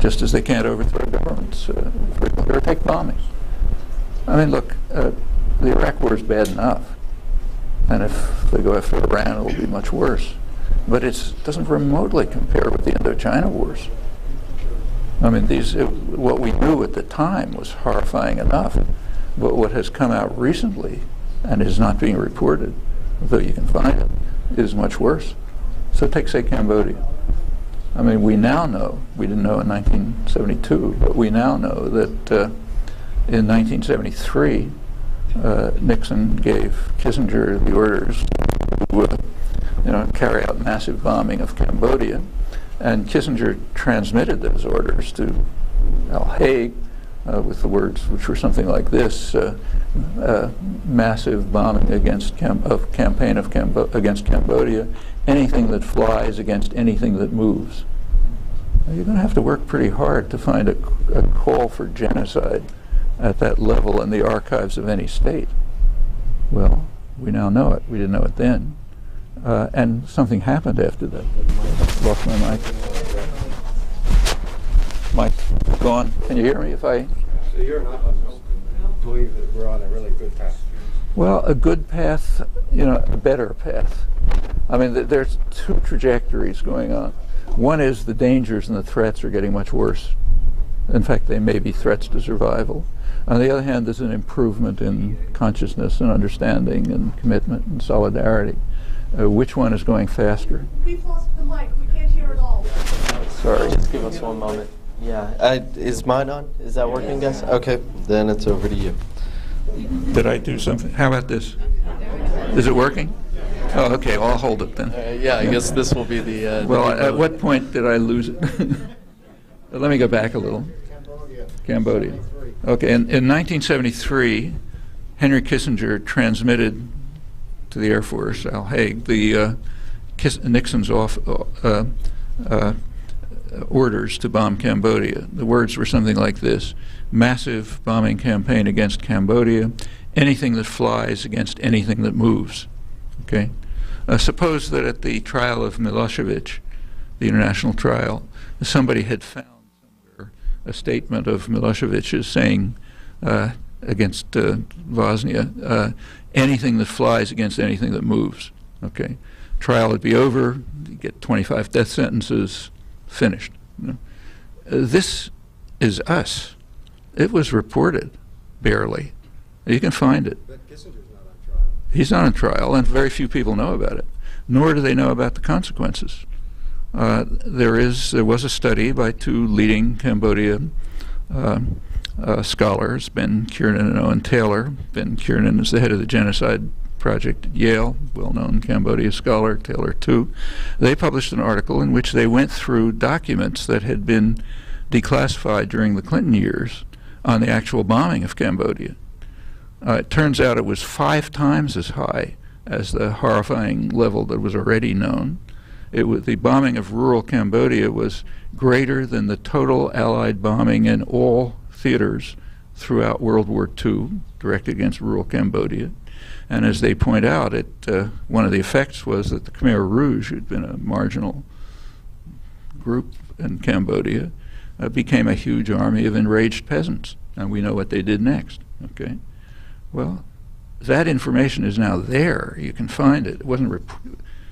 just as they can't overthrow governments or take bombings. I mean, look, the Iraq war is bad enough, and if they go after Iran, it'll be much worse. But it doesn't remotely compare with the Indochina wars. I mean, what we knew at the time was horrifying enough, but what has come out recently and is not being reported, though you can find it, is much worse. So take, say, Cambodia. I mean, we now know, we didn't know in 1972, but we now know that in 1973, Nixon gave Kissinger the orders to carry out massive bombing of Cambodia, and Kissinger transmitted those orders to Al Haig, with the words which were something like this: massive bombing against campaign against Cambodia, anything that flies against anything that moves. Now, you're going to have to work pretty hard to find a call for genocide at that level in the archives of any state. Well, we now know it. We didn't know it then. And something happened after that. Lost my mic. Mic's gone. Can you hear me if I... So you're not believe that we're on a really good path? Well, a good path, you know, a better path. I mean, there's two trajectories going on. One is the dangers and the threats are getting much worse. In fact, they may be threats to survival. On the other hand, there's an improvement in consciousness and understanding and commitment and solidarity. Which one is going faster? We've lost the mic. We can't hear it all. Sorry. Just give us one moment. Yeah. Is mine on? Is that working, guys? Okay. Then it's over to you. Did I do something? How about this? Is it working? Oh, okay. Well, I'll hold it then. Yeah, I guess this will be the... well, at what point did I lose it? Let me go back a little. Cambodia. Okay. In 1973, Henry Kissinger transmitted to the Air Force, Al Haig, the Nixon's orders to bomb Cambodia. The words were something like this: massive bombing campaign against Cambodia, anything that flies against anything that moves. Okay? Suppose that at the trial of Milosevic, the international trial, somebody had found somewhere a statement of Milosevic's saying against Bosnia, anything that flies against anything that moves. Okay? Trial would be over, you get 25 death sentences, finished. You know? This is us. It was reported, barely. You can find it. But Kissinger's not on trial. He's not on trial, and very few people know about it, nor do they know about the consequences. There was a study by two leading Cambodian scholars, Ben Kiernan and Owen Taylor. Ben Kiernan is the head of the Genocide Project at Yale, well-known Cambodia scholar, Taylor too. They published an article in which they went through documents that had been declassified during the Clinton years on the actual bombing of Cambodia. It turns out it was 5 times as high as the horrifying level that was already known. The bombing of rural Cambodia was greater than the total Allied bombing in all theaters throughout World War II directed against rural Cambodia. And as they point out, one of the effects was that the Khmer Rouge, who'd been a marginal group in Cambodia, became a huge army of enraged peasants. And we know what they did next. Okay? Well, that information is now there. You can find it. It wasn't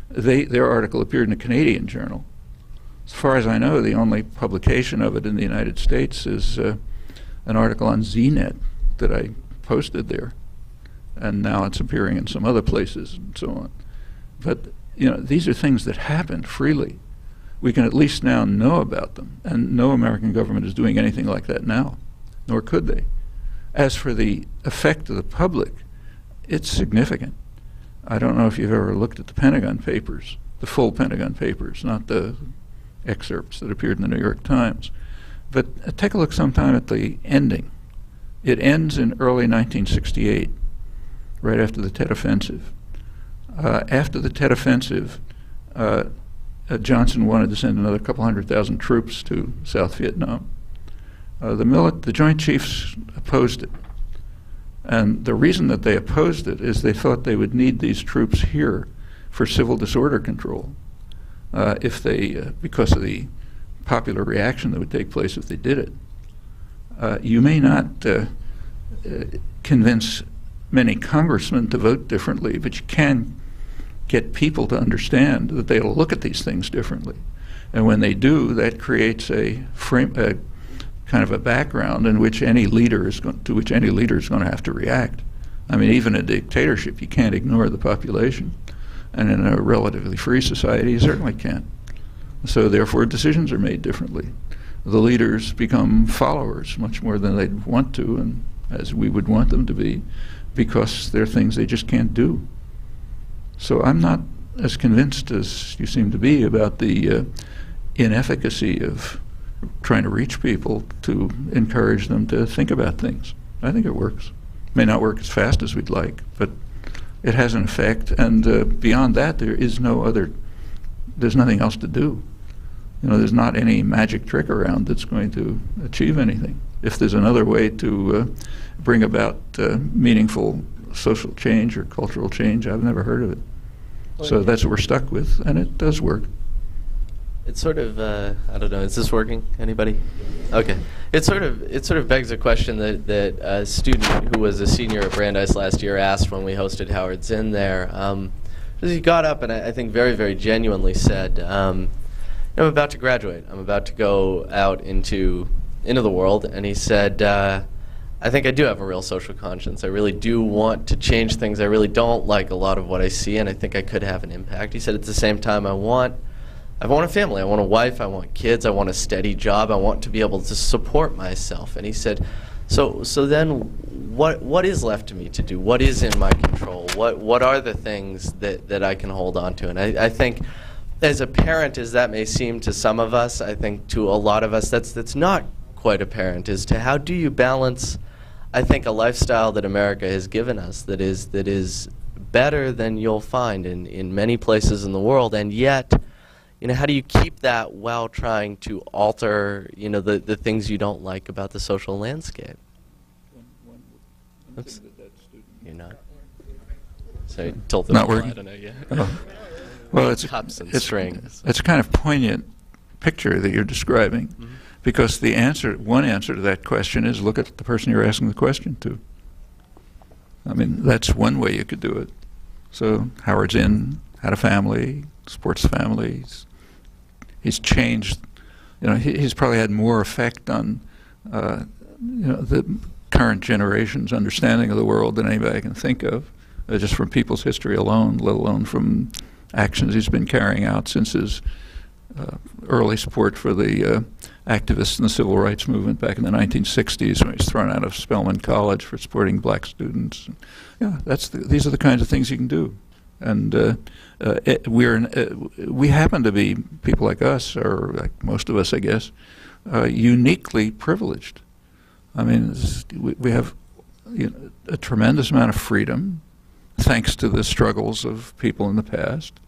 their article appeared in a Canadian journal. As far as I know, the only publication of it in the United States is an article on ZNet that I posted there. And now it's appearing in some other places and so on. But, you know, these are things that happened freely. We can at least now know about them, and no American government is doing anything like that now, nor could they. As for the effect of the public, it's significant. I don't know if you've ever looked at the Pentagon Papers, the full Pentagon Papers, not the excerpts that appeared in the New York Times. But take a look sometime at the ending. It ends in early 1968. Right after the Tet Offensive. After the Tet Offensive, Johnson wanted to send another couple 100,000 troops to South Vietnam. The Joint Chiefs opposed it. And the reason that they opposed it is they thought they would need these troops here for civil disorder control because of the popular reaction that would take place if they did it. You may not convince many congressmen to vote differently, but you can get people to understand that they'll look at these things differently. And when they do, that creates a kind of a background in which any leader is going to have to react. I mean, even in a dictatorship, you can't ignore the population. And in a relatively free society, you certainly can't. So therefore, decisions are made differently. The leaders become followers much more than they'd want to, and as we would want them to be, because there are things they just can't do. So I'm not as convinced as you seem to be about the inefficacy of trying to reach people to encourage them to think about things. I think it works. May not work as fast as we'd like, but it has an effect, and beyond that, there's nothing else to do. You know, there's not any magic trick around that's going to achieve anything. If there's another way to bring about meaningful social change or cultural change, I've never heard of it. So that's what we're stuck with, and it does work. It's sort of, I don't know, is this working? Anybody? Okay. It sort of begs a question that a student who was a senior at Brandeis last year asked when we hosted Howard Zinn there. He got up and I think very, very genuinely said, I'm about to graduate. I'm about to go out into the world. And he said, I think I do have a real social conscience. I really do want to change things. I really don't like a lot of what I see, and I think I could have an impact. He said at the same time, I want a family. I want a wife. I want kids. I want a steady job. I want to be able to support myself. And he said, so then what is left to me to do? What is in my control? What are the things that I can hold on to? And I think as a parent, as that may seem to some of us, I think to a lot of us that's not quite apparent as to how do you balance, I think, a lifestyle that America has given us that is better than you'll find in many places in the world, and yet, how do you keep that while trying to alter, the things you don't like about the social landscape? Oops. You're not. Sorry, tilted. Not working. I don't know. Yeah. Oh. Well, it's cups and it's strings. It's a kind of poignant picture that you're describing, because one answer to that question is look at the person you're asking the question to. I mean, that's one way you could do it. So Howard Zinn had a family, supports families. He's changed. He's probably had more effect on the current generation's understanding of the world than anybody can think of, just from people's history alone, let alone from actions he's been carrying out since his early support for the activists in the civil rights movement back in the 1960s, when he was thrown out of Spelman College for supporting black students. Yeah, these are the kinds of things you can do. And we happen to be, people like us, or like most of us, I guess, uniquely privileged. I mean, we have a tremendous amount of freedom, thanks to the struggles of people in the past.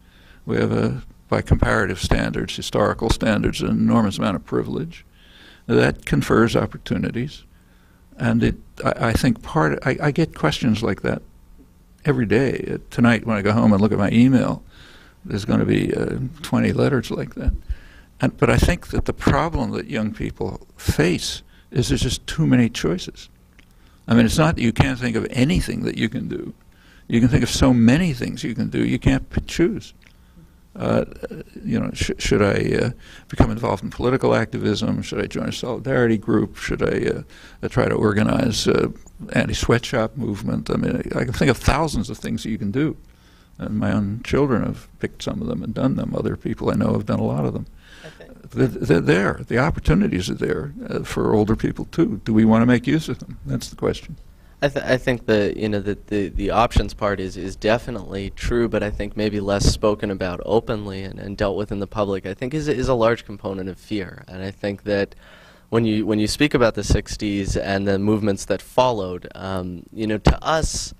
We have by comparative standards, historical standards, an enormous amount of privilege. That confers opportunities. And I think I get questions like that every day. Tonight when I go home and look at my email, there's going to be 20 letters like that. But I think that the problem that young people face is there's just too many choices. I mean, it's not that you can't think of anything that you can do. You can think of so many things you can do, you can't choose. Should I become involved in political activism? Should I join a solidarity group? Should I try to organize anti-sweatshop movement? I mean, I can think of thousands of things that you can do. And my own children have picked some of them and done them. Other people I know have done a lot of them. They're there. The opportunities are there for older people too. Do we want to make use of them? That's the question. I think the options part is definitely true, but I think maybe less spoken about openly and dealt with in the public. I think is a large component of fear, and I think that when you speak about the '60s and the movements that followed, to us,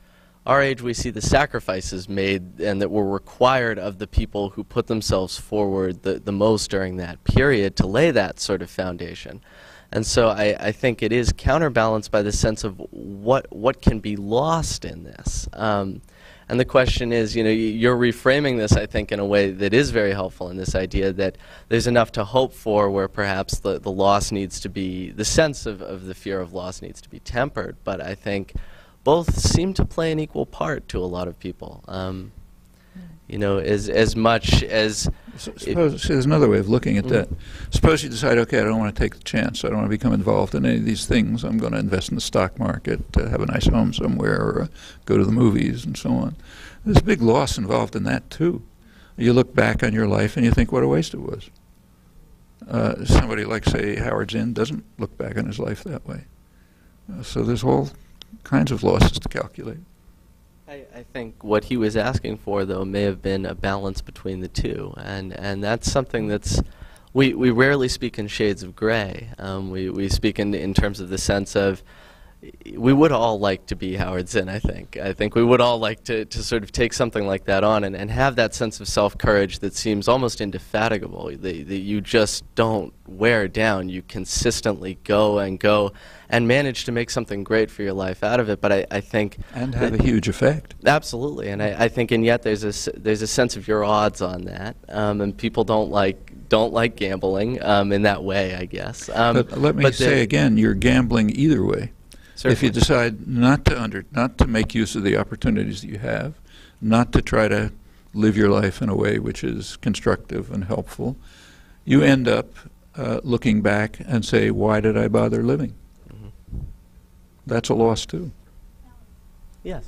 our age, we see the sacrifices made and that were required of the people who put themselves forward the most during that period to lay that sort of foundation. And so I think it is counterbalanced by the sense of what can be lost in this. And the question is, you're reframing this, I think, in a way that is very helpful in this idea that there's enough to hope for where perhaps the loss needs to be, the sense of the fear of loss needs to be tempered. But I think both seem to play an equal part to a lot of people. As much as... Suppose, there's another way of looking at that. Suppose you decide, okay, I don't want to take the chance. I don't want to become involved in any of these things. I'm going to invest in the stock market, have a nice home somewhere, or go to the movies, and so on. There's a big loss involved in that, too. You look back on your life and you think, what a waste it was. Somebody like, say, Howard Zinn doesn't look back on his life that way. So there's all kinds of losses to calculate. I think what he was asking for, though, may have been a balance between the two, and that's something that's we rarely speak in shades of gray. We speak in terms of the sense of, we would all like to be Howard Zinn, I think. I think we would all like to sort of take something like that on and have that sense of self-courage that seems almost indefatigable, that you just don't wear down. You consistently go and manage to make something great for your life out of it. But I think... And have a huge effect. Absolutely. And I think, and yet there's a sense of your odds on that. And people don't like gambling in that way, I guess. But let me say again, you're gambling either way. Certainly. If you decide not to make use of the opportunities that you have, not to try to live your life in a way which is constructive and helpful, you end up looking back and say, why did I bother living? Mm-hmm. That's a loss too. Yes.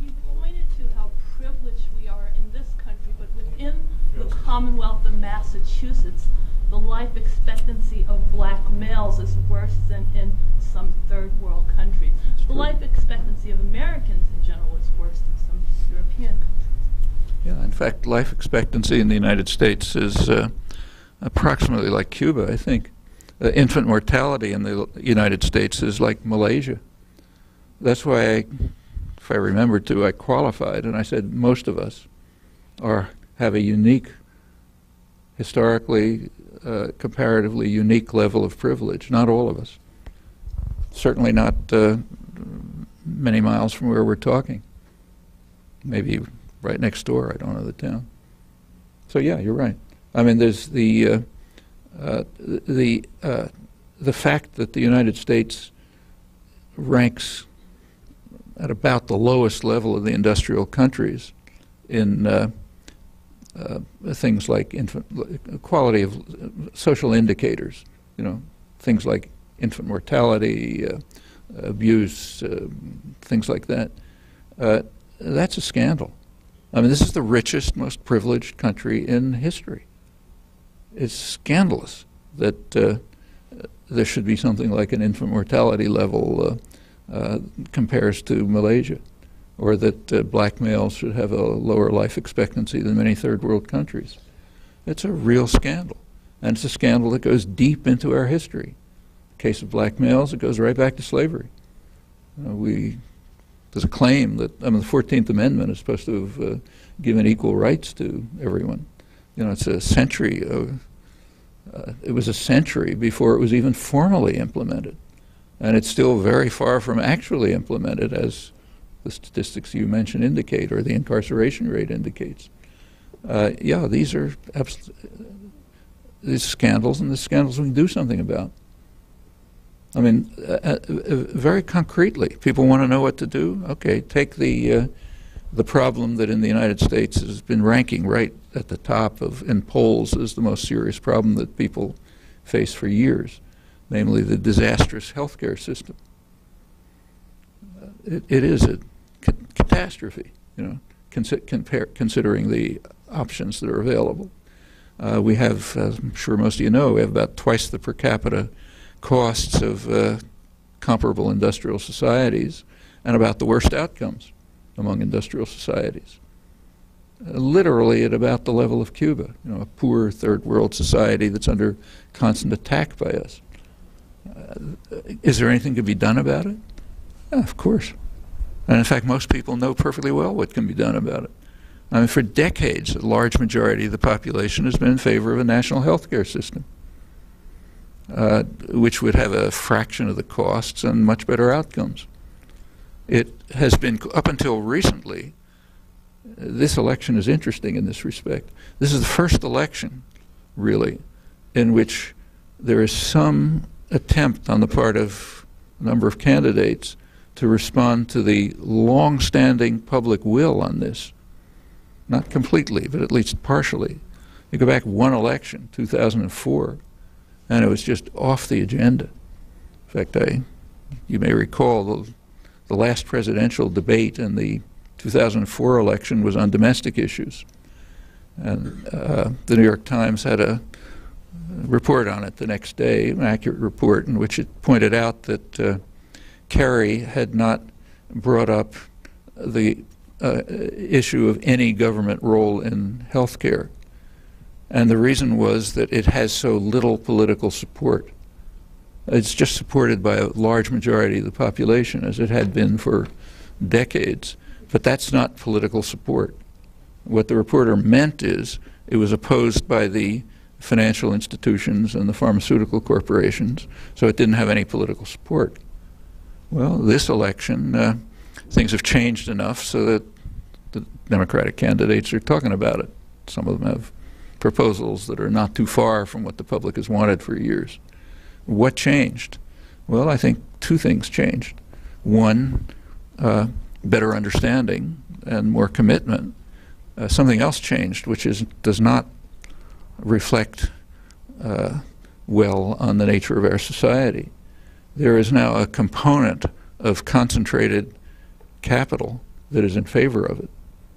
You pointed to how privileged we are in this country, but within the Commonwealth of Massachusetts, the life expectancy of black males is worse than in some third world countries. The life expectancy of Americans in general is worse than some European countries. Yeah, in fact, life expectancy in the United States is approximately like Cuba, I think. Infant mortality in the United States is like Malaysia. That's why, if I remember to, I qualified and I said most of us have a unique, historically, comparatively unique level of privilege. Not all of us. Certainly not many miles from where we're talking. Maybe right next door. I don't know the town. So yeah, you're right. I mean, there's the fact that the United States ranks at about the lowest level of the industrial countries in things like quality of social indicators, things like infant mortality, abuse, things like that. That's a scandal. I mean, this is the richest, most privileged country in history. It's scandalous that there should be something like an infant mortality level compares to Malaysia, or that black males should have a lower life expectancy than many third world countries. It's a real scandal, and it's a scandal that goes deep into our history. In the case of black males, it goes right back to slavery. There's a claim that, the 14th Amendment is supposed to have given equal rights to everyone. It's a century it was a century before it was even formally implemented. And it's still very far from actually implemented, as the statistics you mentioned indicate, or the incarceration rate indicates. Yeah, these are these scandals, and the scandals we can do something about. I mean, very concretely, people want to know what to do. Okay, take the problem that in the United States has been ranking right at the top in polls as the most serious problem that people face for years, namely the disastrous healthcare system. It is a catastrophe, considering the options that are available. We have, as I'm sure most of you know, we have about twice the per capita costs of comparable industrial societies, and about the worst outcomes among industrial societies. Literally at about the level of Cuba, a poor third world society that's under constant attack by us. Is there anything to be done about it? Yeah, of course. And in fact, most people know perfectly well what can be done about it. I mean, for decades, a large majority of the population has been in favor of a national health care system, which would have a fraction of the costs and much better outcomes. It has been, up until recently, this election is interesting in this respect. This is the first election, really, in which there is some attempt on the part of a number of candidates to respond to the long-standing public will on this. Not completely, but at least partially. You go back one election, 2004, and it was just off the agenda. In fact, you may recall the last presidential debate in the 2004 election was on domestic issues. And the New York Times had a report on it the next day, an accurate report, in which it pointed out that Kerry had not brought up the issue of any government role in health care. And the reason was that it has so little political support. It's just supported by a large majority of the population, as it had been for decades. But that's not political support. What the reporter meant is it was opposed by the financial institutions and the pharmaceutical corporations, so it didn't have any political support. Well, this election, things have changed enough so that the Democratic candidates are talking about it. Some of them have proposals that are not too far from what the public has wanted for years. What changed? Well, I think two things changed. One, better understanding and more commitment. Something else changed, which does not reflect well on the nature of our society. There is now a component of concentrated capital that is in favor of it,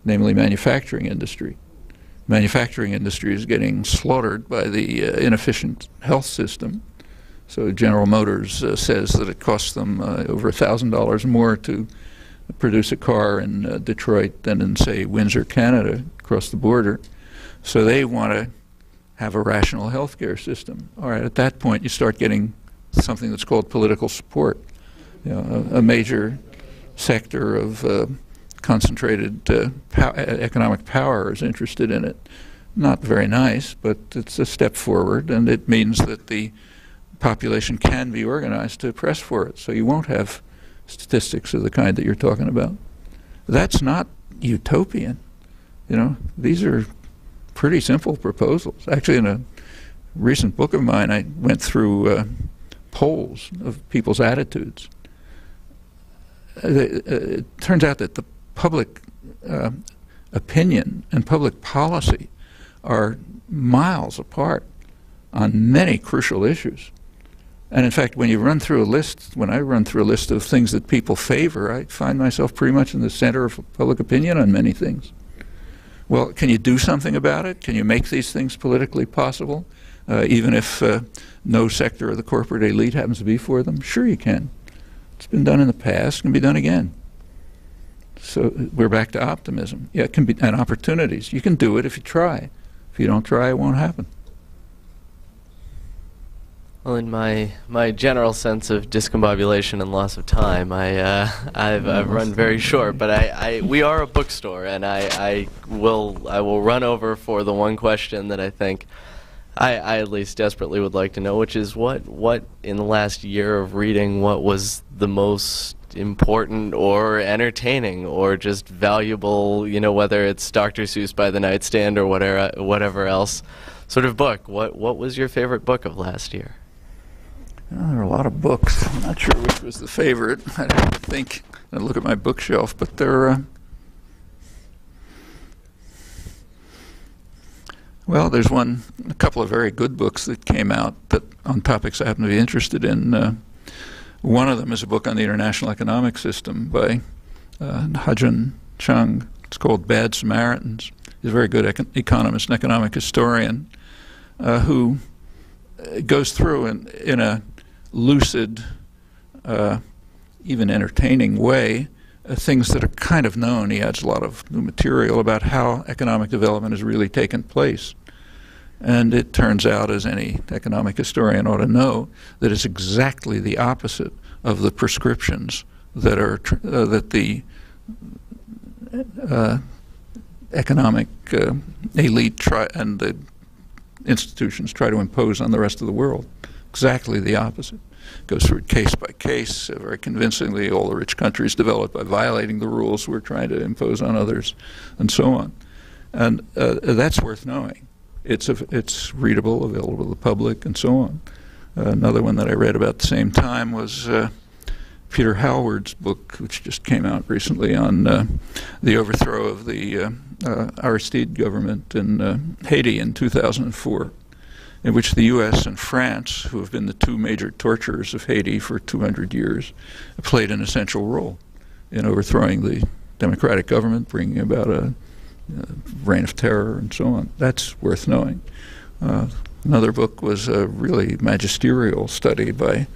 namely manufacturing industry. Manufacturing industry is getting slaughtered by the inefficient health system. So General Motors says that it costs them over $1,000 more to produce a car in Detroit than in, say, Windsor, Canada, across the border. So they want to have a rational healthcare system. All right, at that point you start getting something that's called political support. You know, a major sector of concentrated economic power is interested in it. Not very nice, but it's a step forward, and it means that the population can be organized to press for it. So you won't have statistics of the kind that you're talking about. That's not utopian. You know, these are pretty simple proposals. Actually, in a recent book of mine, I went through polls of people's attitudes. It turns out that the public opinion and public policy are miles apart on many crucial issues. And in fact, when you run through a list, when I run through a list of things that people favor, I find myself pretty much in the center of public opinion on many things. Well, can you do something about it? Can you make these things politically possible, even if no sector of the corporate elite happens to be for them? Sure you can. It's been done in the past, can be done again. So we're back to optimism. Yeah, it can be, and opportunities. You can do it if you try. If you don't try, it won't happen. Well, in my general sense of discombobulation and loss of time, I've run very short. But we are a bookstore, and I will run over for the one question that I think I at least desperately would like to know, which is what in the last year of reading, what was the most important or entertaining or just valuable, you know, whether it's Dr. Seuss by the nightstand or whatever else sort of book. What was your favorite book of last year? Well, there are a lot of books. I'm not sure which was the favorite. I'd have to think and look at my bookshelf, but there are well, there's a couple of very good books that came out that on topics I happen to be interested in. One of them is a book on the international economic system by Noam Chomsky. It's called Bad Samaritans. He's a very good economist and economic historian who goes through in a lucid, even entertaining way, things that are kind of known. He adds a lot of new material about how economic development has really taken place. And it turns out, as any economic historian ought to know, that it's exactly the opposite of the prescriptions that are that the economic elite and the institutions try to impose on the rest of the world. Exactly the opposite. Goes through it case by case, very convincingly. All the rich countries developed by violating the rules we're trying to impose on others, and so on. And that's worth knowing. It's readable, available to the public, and so on. Another one that I read about the same time was Peter Hallward's book, which just came out recently, on the overthrow of the Aristide government in Haiti in 2004, in which the U.S. and France, who have been the two major torturers of Haiti for 200 years, played an essential role in overthrowing the democratic government, bringing about a reign of terror, and so on. That's worth knowing. Another book was a really magisterial study by,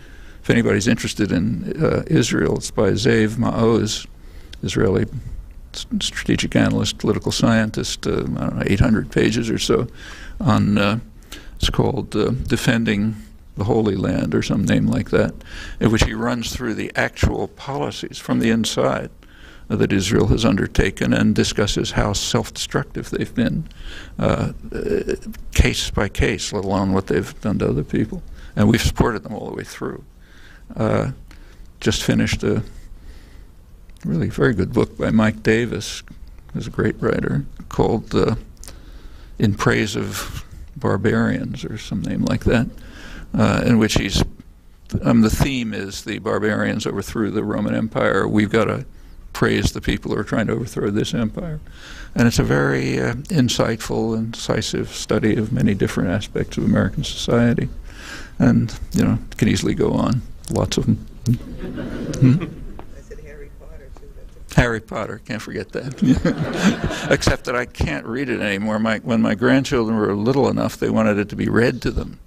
if anybody's interested in Israel, it's by Zev Maoz, Israeli strategic analyst, political scientist, I don't know, 800 pages or so on, it's called Defending the Holy Land or some name like that, in which he runs through the actual policies from the inside that Israel has undertaken and discusses how self-destructive they've been, case by case, let alone what they've done to other people. And we've supported them all the way through. Just finished a really very good book by Mike Davis, who's a great writer, called In Praise of Barbarians or some name like that, in which he's, the theme is the barbarians overthrew the Roman Empire. We've got to praise the people who are trying to overthrow this empire. And it's a very insightful and decisive study of many different aspects of American society. And, you know, it can easily go on. Lots of them. I said Harry Potter, too. Harry Potter, can't forget that. Except that I can't read it anymore. When my grandchildren were little enough, they wanted it to be read to them.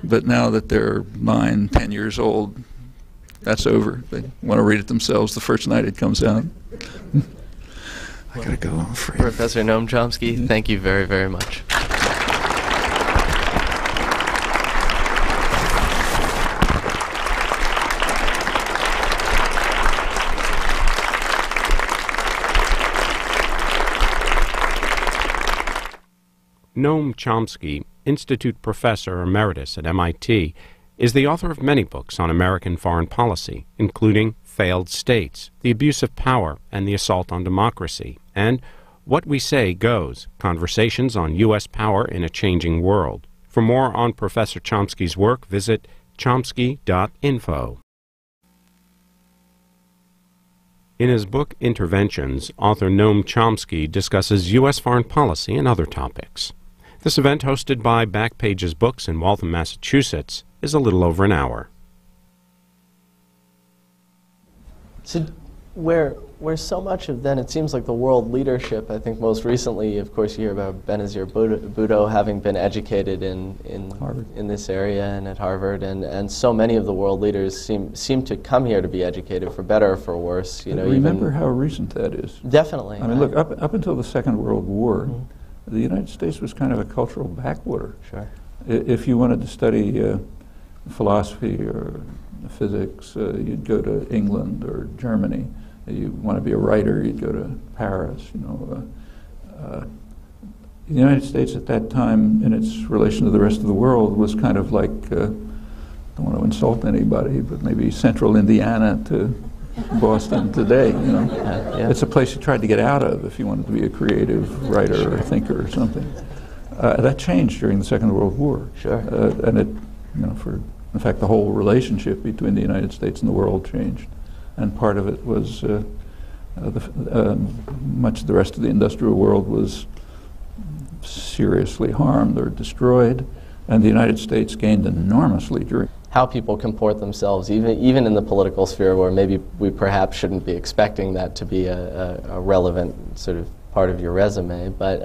But now that they're 9, 10 years old, that's over. They want to read it themselves the first night it comes out. I gotta go, I'm afraid. Professor Noam Chomsky, thank you very, very much. Noam Chomsky, Institute Professor Emeritus at MIT, is the author of many books on American foreign policy, including Failed States, The Abuse of Power and the Assault on Democracy, and What We Say Goes, Conversations on U.S. Power in a Changing World. For more on Professor Chomsky's work, visit chomsky.info. In his book Interventions, author Noam Chomsky discusses U.S. foreign policy and other topics. This event, hosted by Backpages Books in Waltham, Massachusetts, is a little over an hour. So where so much of then, it seems like the world leadership, I think most recently, of course, you hear about Benazir Bhutto having been educated in this area and at Harvard, and so many of the world leaders seem to come here to be educated, for better or for worse. You know, remember how recent that is. Definitely. I mean, look, up until the Second World War, the United States was kind of a cultural backwater. Sure. If you wanted to study philosophy or physics, you'd go to England or Germany. You want to be a writer, you'd go to Paris. You know, the United States at that time, in its relation to the rest of the world, was kind of like, I don't want to insult anybody, but maybe central Indiana to Boston today. You know, it's a place you tried to get out of if you wanted to be a creative writer or thinker or something. That changed during the Second World War. Sure. And it, you know, in fact, the whole relationship between the United States and the world changed. And part of it was much of the rest of the industrial world was seriously harmed or destroyed, and the United States gained enormously during. How people comport themselves, even in the political sphere, where maybe we perhaps shouldn't be expecting that to be a relevant sort of part of your resume, but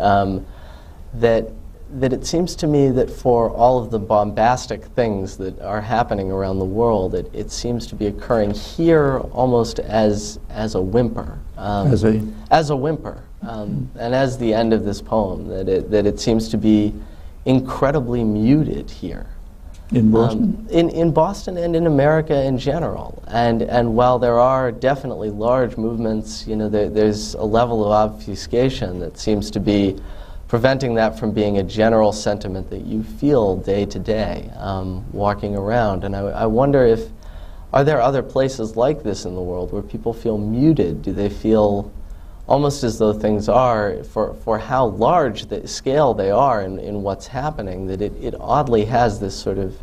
that it seems to me that for all of the bombastic things that are happening around the world, it seems to be occurring here almost as a whimper. As a whimper. And as the end of this poem, that it seems to be incredibly muted here. In Boston? In Boston and in America in general. And while there are definitely large movements, you know, there's a level of obfuscation that seems to be preventing that from being a general sentiment that you feel day to day, walking around. And I wonder are there other places like this in the world where people feel muted? Do they feel almost as though things are, for how large the scale they are in what's happening, that it oddly has this sort of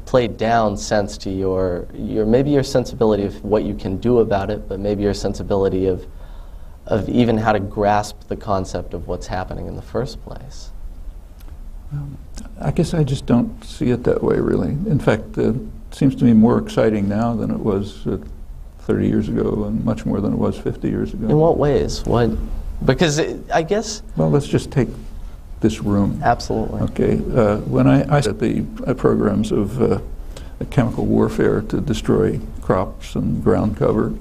played down sense to your maybe your sensibility of what you can do about it, but maybe your sensibility of even how to grasp the concept of what's happening in the first place? I guess I just don't see it that way, really. In fact, it seems to me more exciting now than it was 30 years ago, and much more than it was 50 years ago. In what ways? Because I guess... Well, let's just take this room. Absolutely. Okay. When I set the programs of chemical warfare to destroy crops and ground cover,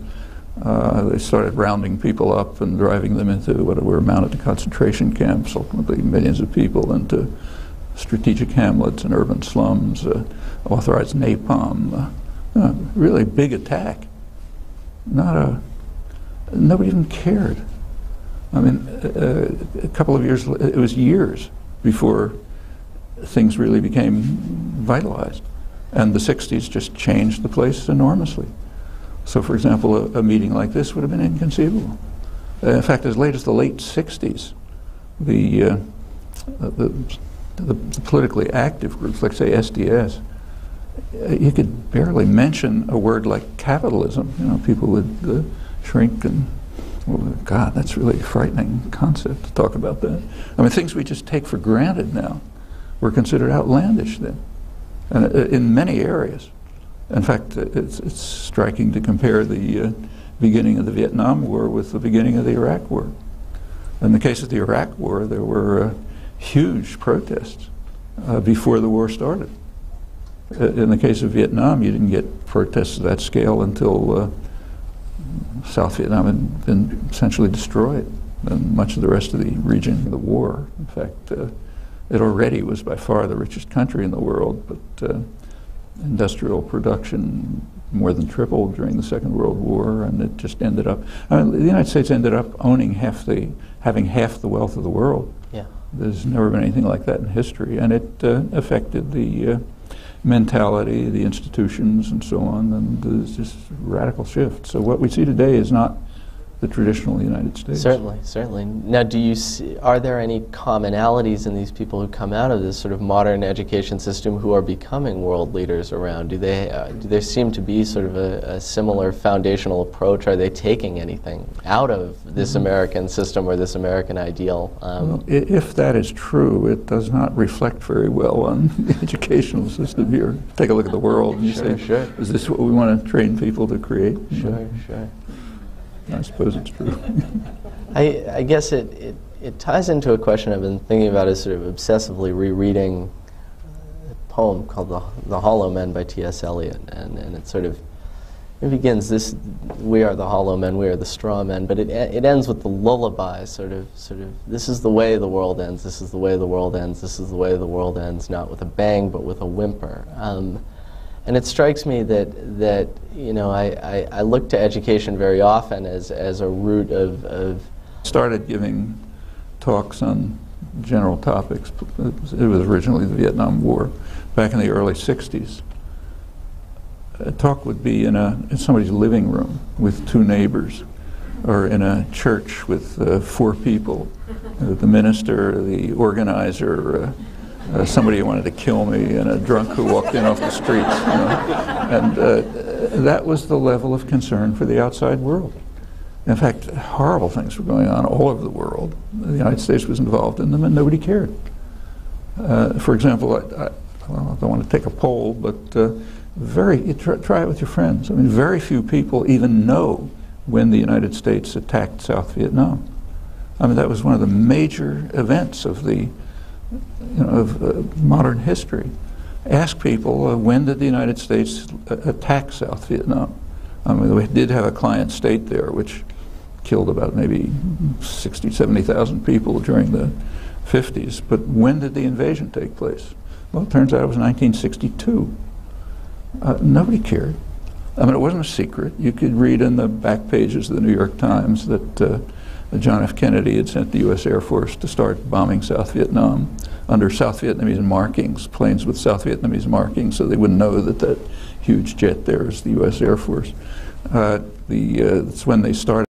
They started rounding people up and driving them into what were amounted to concentration camps, ultimately millions of people into strategic hamlets and urban slums, authorized napalm, really big attack. Nobody even cared. I mean, a couple of years, it was years before things really became vitalized. And the 60s just changed the place enormously. So, for example, a meeting like this would have been inconceivable. In fact, as late as the late 60s, the politically active groups, like say SDS, you could barely mention a word like capitalism. You know, people would shrink and, well, God, that's really a frightening concept to talk about that. I mean, things we just take for granted now were considered outlandish then, and in many areas. In fact, it's striking to compare the beginning of the Vietnam War with the beginning of the Iraq War. In the case of the Iraq War, there were huge protests before the war started. In the case of Vietnam, you didn't get protests of that scale until South Vietnam had been essentially destroyed, and much of the rest of the region of the war. In fact, it already was by far the richest country in the world, but industrial production more than tripled during the Second World War, and it just ended up, I mean, the United States ended up having half the wealth of the world. Yeah. There's never been anything like that in history, and it affected the mentality, the institutions, and so on, and there's just radical shift. So what we see today is not the traditional United States. Certainly, certainly. Now, are there any commonalities in these people who come out of this sort of modern education system who are becoming world leaders around? Do there seem to be sort of a similar foundational approach? Are they taking anything out of this American system or this American ideal? Well, if that is true, it does not reflect very well on the educational system here. Take a look at the world and you say, is this what we want to train people to create? Sure. I suppose it's true. I guess it ties into a question I've been thinking about as sort of obsessively rereading a poem called The Hollow Men by T.S. Eliot, and it begins this: we are the hollow men, we are the straw men, but it ends with the lullaby, sort of this is the way the world ends, this is the way the world ends, this is the way the world ends, not with a bang but with a whimper. And it strikes me that you know, I look to education very often as a route of started giving talks on general topics. It was originally the Vietnam War, back in the early 60s. A talk would be in somebody's living room with two neighbors, or in a church with 4 people, the minister, the organizer, somebody who wanted to kill me, and a drunk who walked in off the streets. You know? And that was the level of concern for the outside world. In fact, horrible things were going on all over the world. The United States was involved in them, and nobody cared. For example, I don't want to take a poll, but try it with your friends. I mean, very few people even know when the United States attacked South Vietnam. I mean, that was one of the major events of modern history. Ask people, when did the United States attack South Vietnam? I mean, we did have a client state there, which killed about maybe 60, 70,000 people during the 50s. But when did the invasion take place? Well, it turns out it was 1962. Nobody cared. I mean, it wasn't a secret. You could read in the back pages of the New York Times that John F. Kennedy had sent the U.S. Air Force to start bombing South Vietnam under South Vietnamese markings, planes with South Vietnamese markings, so they wouldn't know that that huge jet there is the U.S. Air Force. That's when they started.